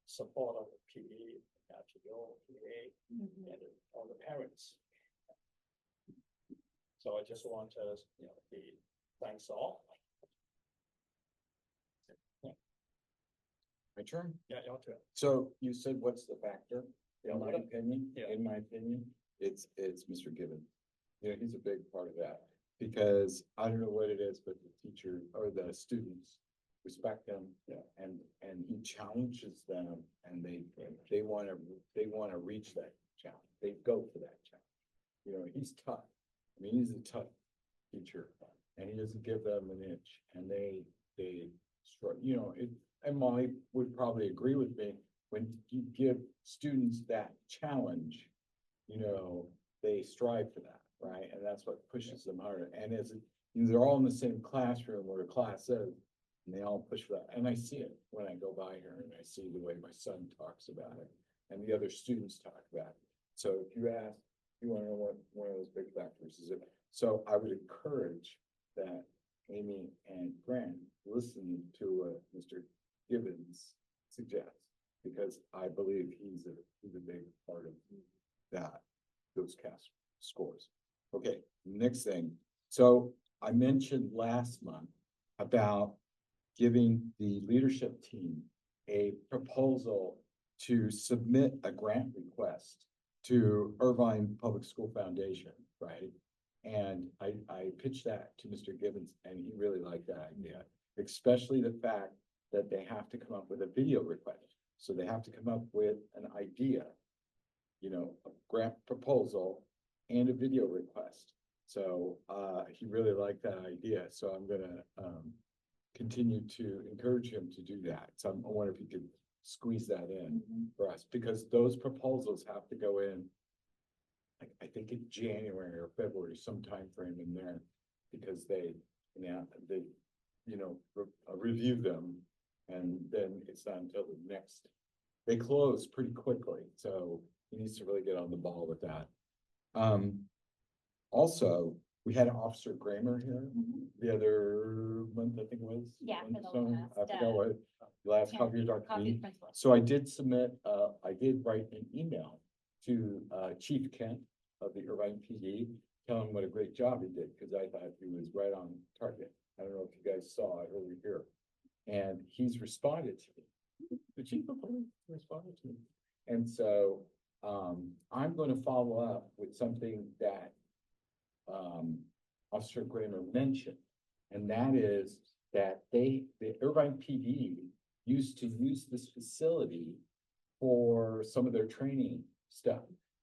support of the PD, PO, PA, and all the parents. So I just want to, be thanks all. My turn? Yeah, your turn. So you said, what's the factor? In my opinion, Yeah. it's Mr. Gibbons. He's a big part of that, because I don't know what it is, but the teacher or the students respect him. Yeah. And he challenges them, and they wanna reach that challenge. They go for that challenge. He's tough. I mean, he's a tough teacher, and he doesn't give them an inch, and they and Molly would probably agree with me, when you give students that challenge, they strive for that, right? And that's what pushes them harder. And they're all in the same classroom where a class is, and they all push for that. And I see it when I go by here, and I see the way my son talks about it, and the other students talk about it. So if you ask, you wanna know what one of those big factors is, so I would encourage that Amy and Grant listen to what Mr. Gibbons suggests, because I believe he's a big part of those CAS scores. Okay, next thing. So I mentioned last month about giving the leadership team a proposal to submit a grant request to Irvine Public School Foundation, right? And I pitched that to Mr. Gibbons, and he really liked that idea, especially the fact that they have to come up with a video request. So they have to come up with an idea, a grant proposal and a video request. So he really liked that idea. So I'm gonna continue to encourage him to do that. So I wonder if he could squeeze that in for us, because those proposals have to go in, I think in January or February, some time frame in there, because they review them, and then it's not until the next, they close pretty quickly. So he needs to really get on the ball with that. Also, we had Officer Kramer here the other month, I think it was. Yeah, for the I last, forgot what, last copy of Dr. Coffee B. principal. So I did write an email to Chief Kent of the Irvine PD, telling him what a great job he did, because I thought he was right on target. I don't know if you guys saw it over here. And he's responded to me. The chief of police responded to me. And so I'm going to follow up with something that Officer Kramer mentioned. And that is that the Irvine PD used to use this facility for some of their training stuff.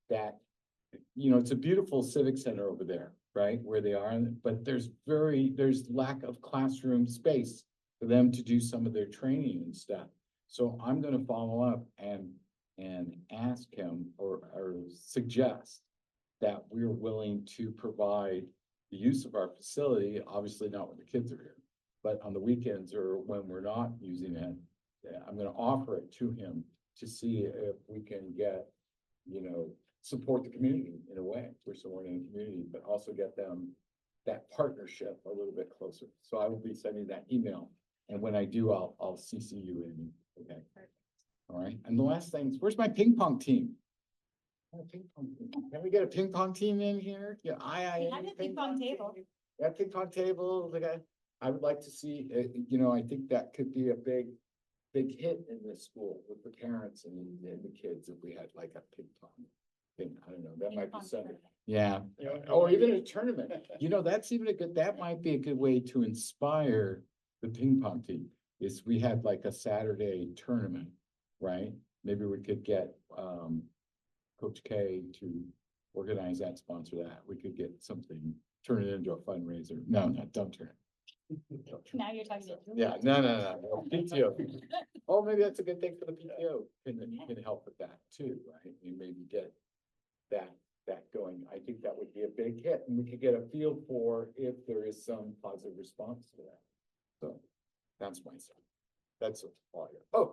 That, it's a beautiful civic center over there, right, where they are, but there's lack of classroom space for them to do some of their training and stuff. So I'm going to follow up and ask him or suggest that we're willing to provide the use of our facility, obviously not when the kids are here, but on the weekends or when we're not using it. I'm going to offer it to him to see if we can get, support the community in a way. We're supporting the community, but also get them that partnership a little bit closer. So I will be sending that email. And when I do, I'll CC you in, okay? All right, and the last thing is, where's my ping pong team? Ping pong team. Can we get a ping pong team in here? Yeah, We have a ping pong table. team. Yeah, ping pong table, okay. I would like to see, you know, I think that could be a big hit in this school with the parents and the kids if we had like a ping pong thing. I don't know, that Ping might be pong something. tournament. Yeah, or even a tournament. You know, that's even a good, that might be a good way to inspire the ping pong team. Is we had like a Saturday tournament, right? Maybe we could get Coach K to organize that, sponsor that. We could get something, turn it into a fundraiser. No, don't turn it. Now you're talking to. Yeah, no, PTO. Oh, maybe that's a good thing for the PTO. Can help with that too, right? We maybe get that going. I think that would be a big hit, and we could get a feel for if there is some positive response to that. So that's my side. That's all I got.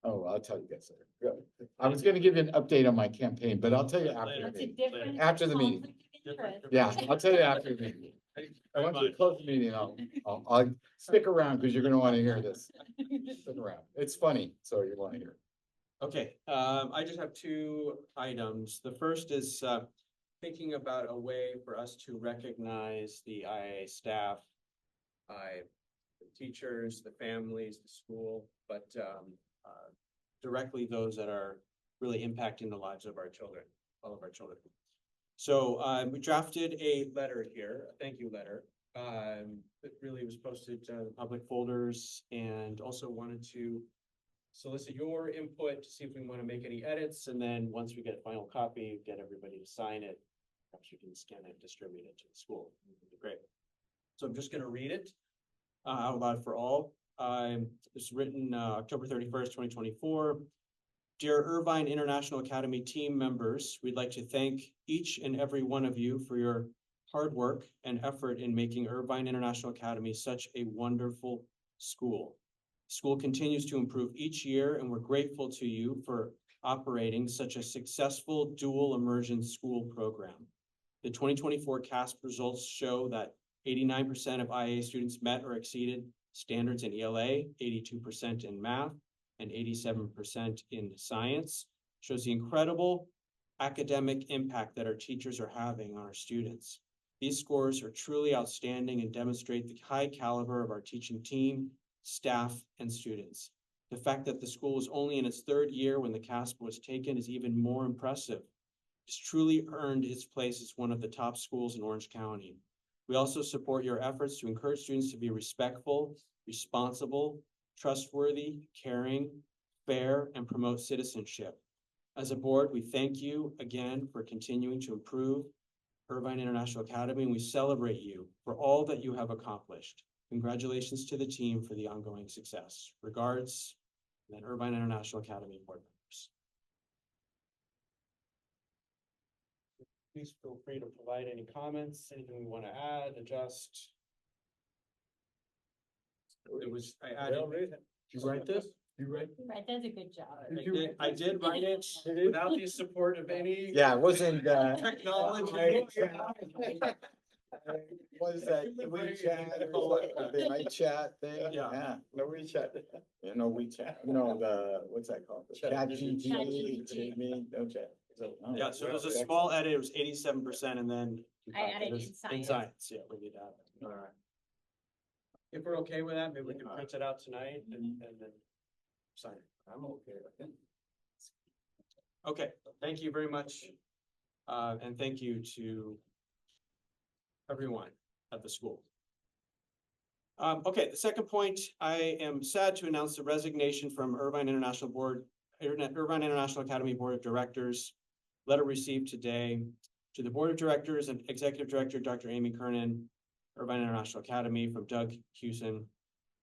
Oh, I'll tell you guys later. Good. I was gonna give you an update on my campaign, but I'll tell you after the That's a meeting. different. After the meeting. conflict of interest. Yeah, I'll tell you after the meeting. Once we close the meeting, I'll stick around because you're gonna want to hear this. Stick around. It's funny, so you want to hear. Okay, I just have two items. The first is thinking about a way for us to recognize the IIA staff. The teachers, the families, the school, but directly those that are really impacting the lives of our children, all of our children. So we drafted a letter here, a thank you letter. That really was posted to public folders, and also wanted to solicit your input to see if we want to make any edits, and then once we get a final copy, get everybody to sign it. Perhaps you can scan it, distribute it to the school. Great. So I'm just gonna read it out loud for all. It's written October 31st, 2024. Dear Irvine International Academy team members, we'd like to thank each and every one of you for your hard work and effort in making Irvine International Academy such a wonderful school. School continues to improve each year, and we're grateful to you for operating such a successful dual immersion school program. The 2024 CASP results show that 89% of IIA students met or exceeded standards in ELA, 82% in math, and 87% in science. Shows the incredible academic impact that our teachers are having on our students. These scores are truly outstanding and demonstrate the high caliber of our teaching team, staff, and students. The fact that the school is only in its third year when the CASP was taken is even more impressive. It's truly earned its place as one of the top schools in Orange County. We also support your efforts to encourage students to be respectful, responsible, trustworthy, caring, fair, and promote citizenship. As a board, we thank you again for continuing to improve Irvine International Academy, and we celebrate you for all that you have accomplished. Congratulations to the team for the ongoing success. Regards, the Irvine International Academy board members. Please feel free to provide any comments, anything we want to add, adjust. It was, I added. Did you write this? You write? Right, that's a good job. I did write it without the support of any. Yeah, it wasn't Technology. What is that? The WeChat or what, the iChat thing? Yeah. No WeChat. Yeah, no WeChat. No, what's that called? The Chat GPT. Jamie, no chat. Yeah, so there's a small edit, it was 87%, and then. I added It is in science. Yeah, we need that. All right. If we're okay with that, maybe we can print it out tonight and then sign it. I'm okay with it. Okay, thank you very much. And thank you to everyone at the school. Okay, the second point, I am sad to announce the resignation from Irvine International Academy Board of Directors. Letter received today to the Board of Directors and Executive Director, Dr. Amy Kernan, Irvine International Academy, from Doug Hewson,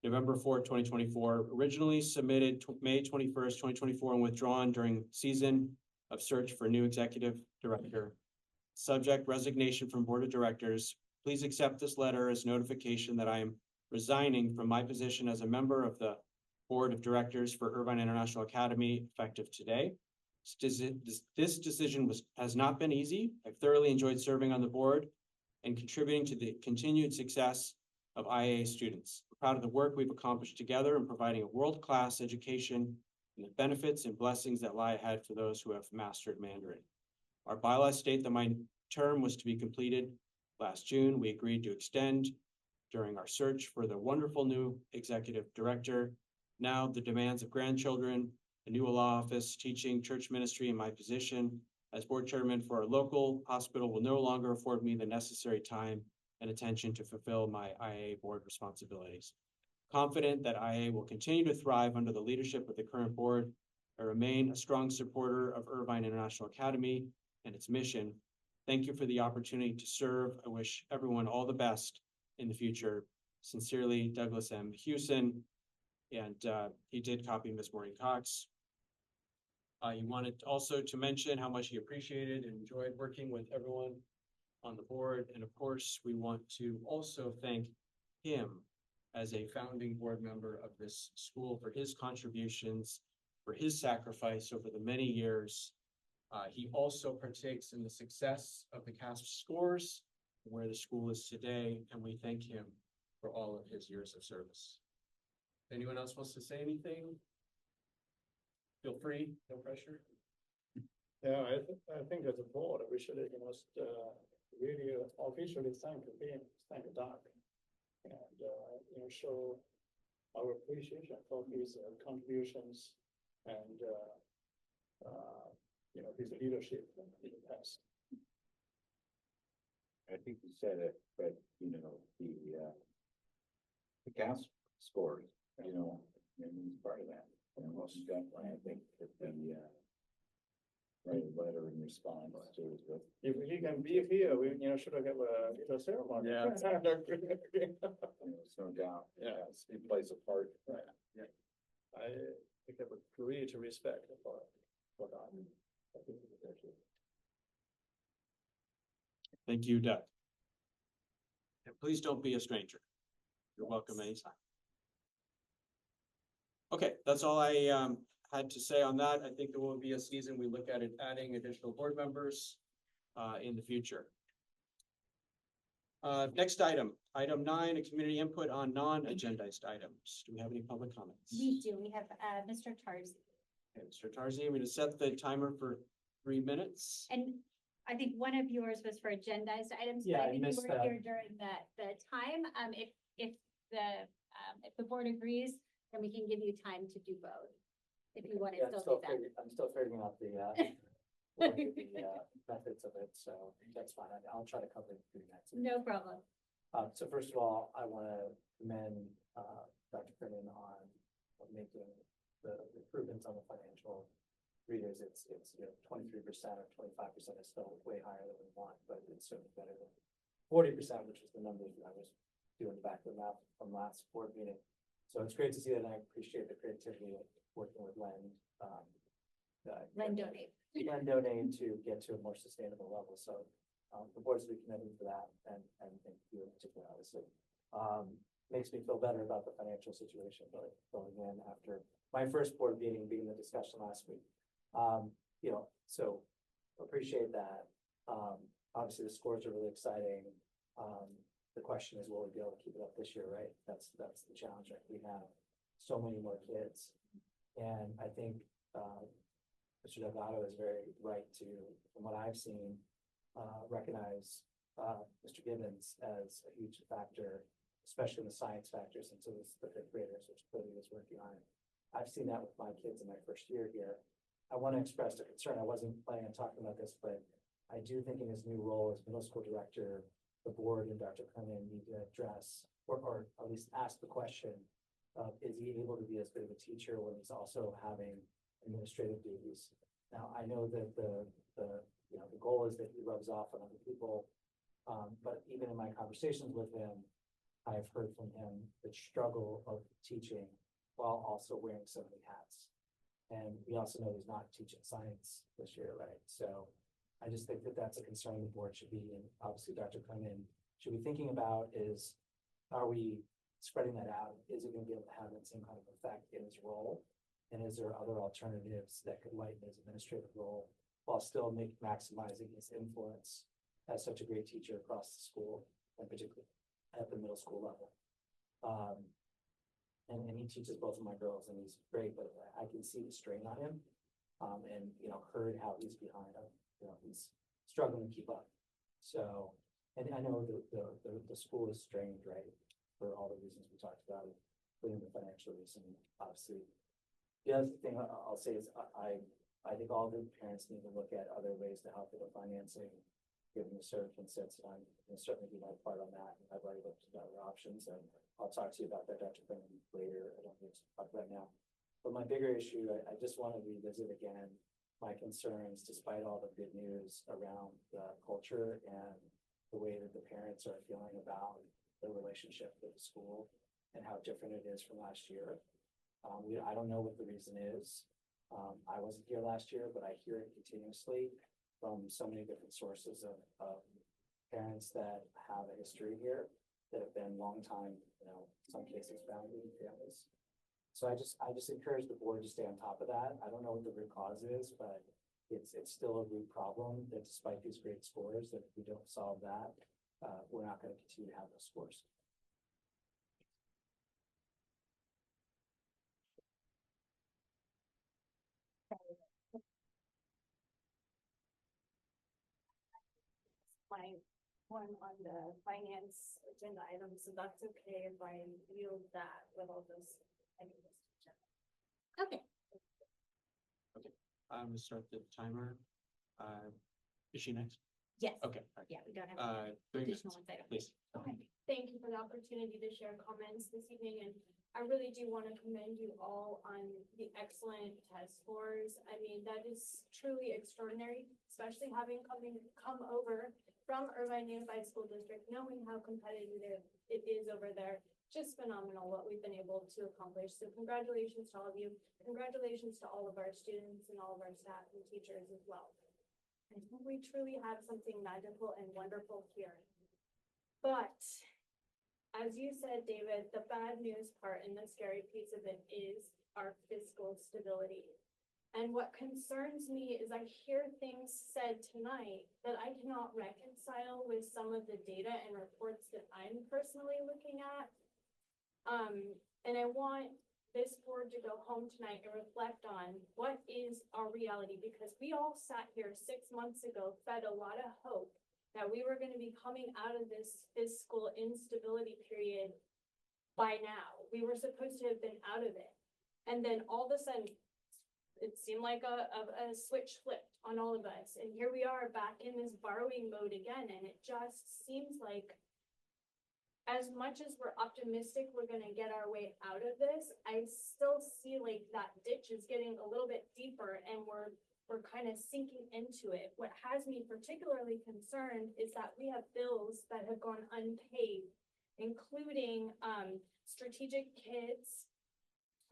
November 4th, 2024, originally submitted May 21st, 2024, and withdrawn during season of search for new executive director. Subject: resignation from Board of Directors. Please accept this letter as notification that I am resigning from my position as a member of the Board of Directors for Irvine International Academy, effective today. This decision has not been easy. I've thoroughly enjoyed serving on the board, and contributing to the continued success of IIA students. We're proud of the work we've accomplished together in providing a world-class education and the benefits and blessings that lie ahead for those who have mastered Mandarin. Our bylaws state that my term was to be completed last June. We agreed to extend during our search for the wonderful new executive director. Now the demands of grandchildren, a new law office, teaching, church ministry, and my position as board chairman for our local hospital will no longer afford me the necessary time and attention to fulfill my IIA board responsibilities. Confident that IIA will continue to thrive under the leadership of the current board. I remain a strong supporter of Irvine International Academy and its mission. Thank you for the opportunity to serve. I wish everyone all the best in the future. Sincerely, Douglas M. Hewson. And he did copy Ms. Maureen Cox. He wanted also to mention how much he appreciated and enjoyed working with everyone on the board. And of course, we want to also thank him as a founding board member of this school for his contributions, for his sacrifice over the many years. He also partakes in the success of the CASP scores, where the school is today, and we thank him for all of his years of service. Anyone else wants to say anything? Feel free, no pressure. Yeah, I think as a board, we should, really officially thank him, thank Doug. And, show our appreciation for his contributions and, his leadership in the past. I think you said it, but the gas scores, and he's part of that. And most definitely, I think that the write a letter in response to it. If he can be here, we, should have a little ceremony. Yeah. There's no doubt. Yeah. He plays a part. Right. Yeah. I have a great respect for that. Thank you, Doug. And please don't be a stranger. You're welcome anytime. Okay, that's all I had to say on that. I think there will be a season we look at it adding additional board members in the future. Next item, item 9, a community input on non-agendized items. Do we have any public comments? We do, we have Mr. Tarzi. Okay, Mr. Tarzi, I'm going to set the timer for 3 minutes. And I think one of yours was for agendized items. Yeah, but I think missed you were that. here during the time. If the board agrees, then we can give you time to do both. If you want to still do that. I'm still figuring out the methods of it, so that's fine. I'll try to cover it in 3 minutes. No problem. So first of all, I want to commend Dr. Kernan on making the improvements on the financial readers. It's 23% or 25% is still way higher than we want, but it's certainly better than 40%, which is the numbers that I was doing back the math from last board meeting. So it's great to see that, and I appreciate the creativity of working with Len. Len Donate. Len Donate to get to a more sustainable level. So the board's really committed to that, and thank you in particular, obviously. Makes me feel better about the financial situation going in after my first board meeting being the discussion last week. So appreciate that. Obviously the scores are really exciting. The question is, will we be able to keep it up this year, right? That's the challenge, right? We have so many more kids. And I think Mr. Delgado is very right to, from what I've seen, recognize Mr. Gibbons as a huge factor, especially in the science factors, and so the 5th graders, which clearly is working on it. I've seen that with my kids in my first year here. I want to express a concern. I wasn't planning on talking about this, but I do think in his new role as middle school director, the board and Dr. Kernan need to address, or at least ask the question of, is he able to be as good of a teacher when he's also having administrative duties? Now, I know that the goal is that he rubs off on other people, but even in my conversations with him, I've heard from him the struggle of teaching while also wearing so many hats. And we also know he's not teaching science this year, right? So I just think that that's a concern the board should be, and obviously Dr. Kernan should be thinking about is, are we spreading that out? Is it going to be able to have that same kind of effect in his role? And is there other alternatives that could lighten his administrative role while still maximizing his influence has such a great teacher across the school, and particularly at the middle school level. And he teaches both of my girls, and he's great, but I can see the strain on him. And, you know, heard how he's behind, you know, he's struggling to keep up. So, and I know the school is strained, right, for all the reasons we talked about, including the financial reason, obviously. The other thing I'll say is I think all the parents need to look at other ways to help with the financing, given the circumstances, and I'm gonna certainly do my part on that. I've already looked at other options, and I'll talk to you about that, Dr. Quinn, later. I don't need to talk right now. But my bigger issue, I just want to revisit again my concerns, despite all the good news around the culture and the way that the parents are feeling about the relationship with the school and how different it is from last year. I don't know what the reason is. I wasn't here last year, but I hear it continuously from so many different sources of parents that have a history here that have been long time, you know, in some cases founding families. So I just encourage the board to stay on top of that. I don't know what the root cause is, but it's still a root problem that despite these great scores, that if we don't solve that, we're not going to continue to have those scores. My one on the finance agenda item, so that's okay if I yield that with all those. Okay. I'm gonna start the timer. Is she next? Yes. Okay, all right. Yeah, we don't have 3 minutes, additional ones. I don't please. Okay, thank you for the opportunity to share comments this evening, and I really do want to commend you all on the excellent test scores. I mean, that is truly extraordinary, especially having come over from Irvine Unified School District, knowing how competitive it is over there. Just phenomenal what we've been able to accomplish. So congratulations to all of you. Congratulations to all of our students and all of our staff and teachers as well. I think we truly have something magical and wonderful here. But as you said, David, the bad news part and the scary piece of it is our fiscal stability. And what concerns me is I hear things said tonight that I cannot reconcile with some of the data and reports that I'm personally looking at. And I want this board to go home tonight and reflect on what is our reality, because we all sat here 6 months ago, fed a lot of hope that we were going to be coming out of this fiscal instability period by now. We were supposed to have been out of it. And then all of a sudden, it seemed like a switch flipped on all of us. And here we are back in this borrowing mode again. And it just seems like as much as we're optimistic we're going to get our way out of this, I still see like that ditch is getting a little bit deeper and we're kind of sinking into it. What has me particularly concerned is that we have bills that have gone unpaid, including Strategic Kids,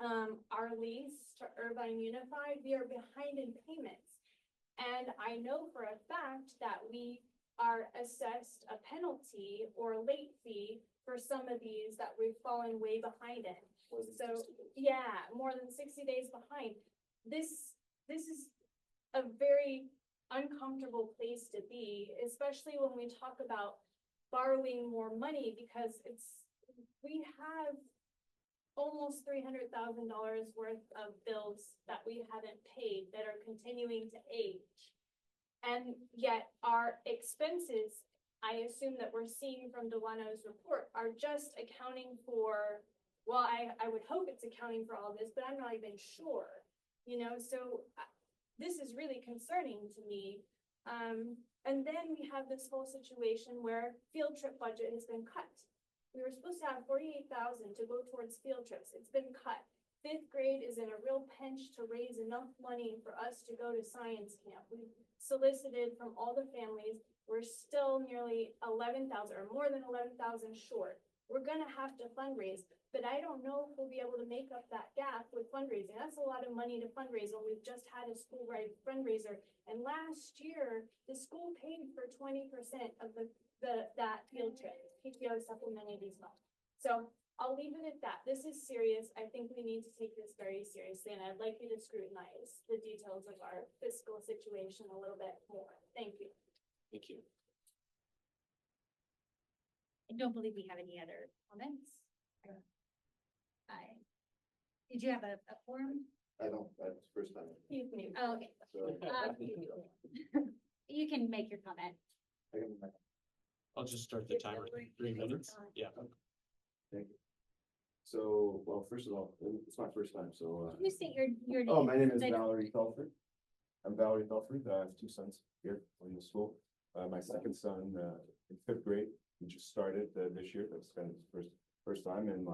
our lease to Irvine Unified. We are behind in payments. And I know for a fact that we are assessed a penalty or late fee for some of these that we've fallen way behind in. So yeah, more than 60 days behind. This is a very uncomfortable place to be, especially when we talk about borrowing more money, because we have almost $300,000 worth of bills that we haven't paid that are continuing to age. And yet our expenses, I assume that we're seeing from Delano's report, are just accounting for, well, I would hope it's accounting for all this, but I'm not even sure, you know, so this is really concerning to me. And then we have this whole situation where field trip budget has been cut. We were supposed to have 48,000 to go towards field trips. It's been cut. 5th grade is in a real pinch to raise enough money for us to go to science camp. We solicited from all the families. We're still nearly 11,000 or more than 11,000 short. We're gonna have to fundraise, but I don't know if we'll be able to make up that gap with fundraising. That's a lot of money to fundraise when we've just had a school-wide fundraiser. And last year, the school paid for 20% of that field trip. PTO supplemented as well. So I'll leave it at that. This is serious. I think we need to take this very seriously, and I'd like you to scrutinize the details of our fiscal situation a little bit more. Thank you. Thank you. I don't believe we have any other comments. Did you have a forum? I don't, that's the first time. Oh, okay. You can make your comment. I'll just start the timer, 3 minutes, yeah. Thank you. So, well, first of all, it's my first time, so, Can you state your name? oh, my name is Because I don't- Valerie Telford. I'm Valerie Telford. I have 2 sons here in the school. My second son, in 5th grade, he just started this year. That's kind of his first time, and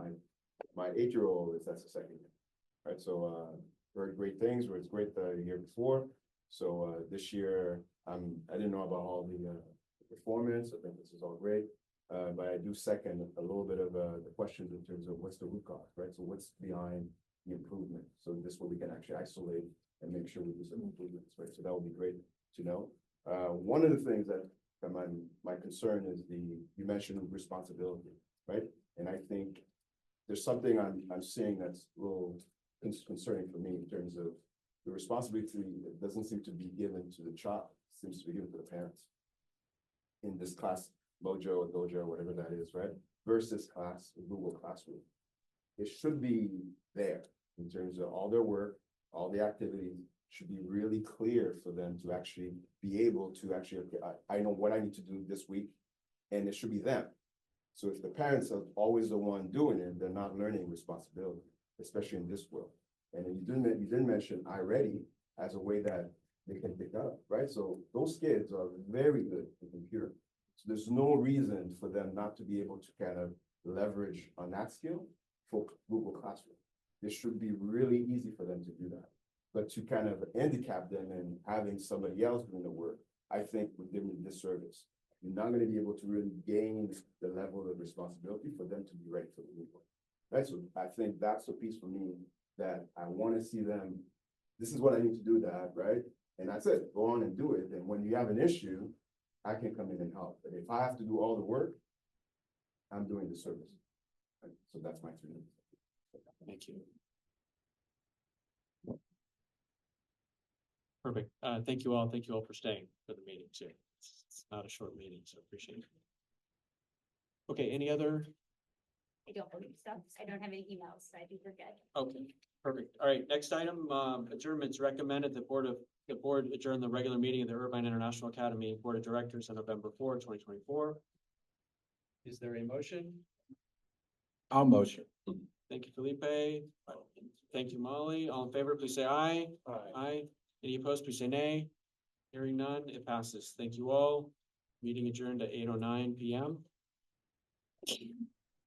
my 8-year-old that's the second year. Right, so, heard great things, was great the year before. So, this year, I didn't know about all the performance. I think this is all great. But I do second a little bit of the questions in terms of what's the root cause, right? So what's behind the improvement? So this way we can actually isolate and make sure we do some improvements, right? So that would be great to know. One of the things that my concern is you mentioned responsibility, right? And I think there's something I'm seeing that's a little concerning for me in terms of the responsibility that doesn't seem to be given to the child, it seems to be given to the parents. In this class, Mojo or Dojo, whatever that is, right? Versus Google Classroom. It should be there in terms of all their work, all the activities should be really clear for them to actually be able to actually, okay, I know what I need to do this week, and it should be them. So if the parents are always the one doing it, they're not learning responsibility, especially in this world. And you didn't mention iReady as a way that they can pick up, right? So those kids are very good in computer. So there's no reason for them not to be able to kind of leverage on that skill for Google Classroom. It should be really easy for them to do that. But to kind of handicap them and having somebody else doing the work, I think would give them a disservice. You're not going to be able to really gain the level of responsibility for them to be ready for the new work. Right? So I think that's the piece for me that I want to see them. This is what I need to do that, right? And that's it. Go on and do it. And when you have an issue, I can come in and help. But if I have to do all the work, I'm doing the service. Right? So that's my 3 minutes. Thank you. Perfect. Thank you all. Thank you all for staying for the meeting too. It's not a short meeting, so appreciate it. Okay, any other? I don't believe so. I don't have any emails, so I think we're good. Okay, perfect. All right, next item, adjournments recommended. The board adjourn the regular meeting of the Irvine International Academy Board of Directors on November 4, 2024. Is there a motion? I'll motion. Thank you, Felipe. Thank you, Molly. All in favor, please say aye. Aye. Any opposed, please say nay. Hearing none, it passes. Thank you all. Meeting adjourned at 8:09 p.m.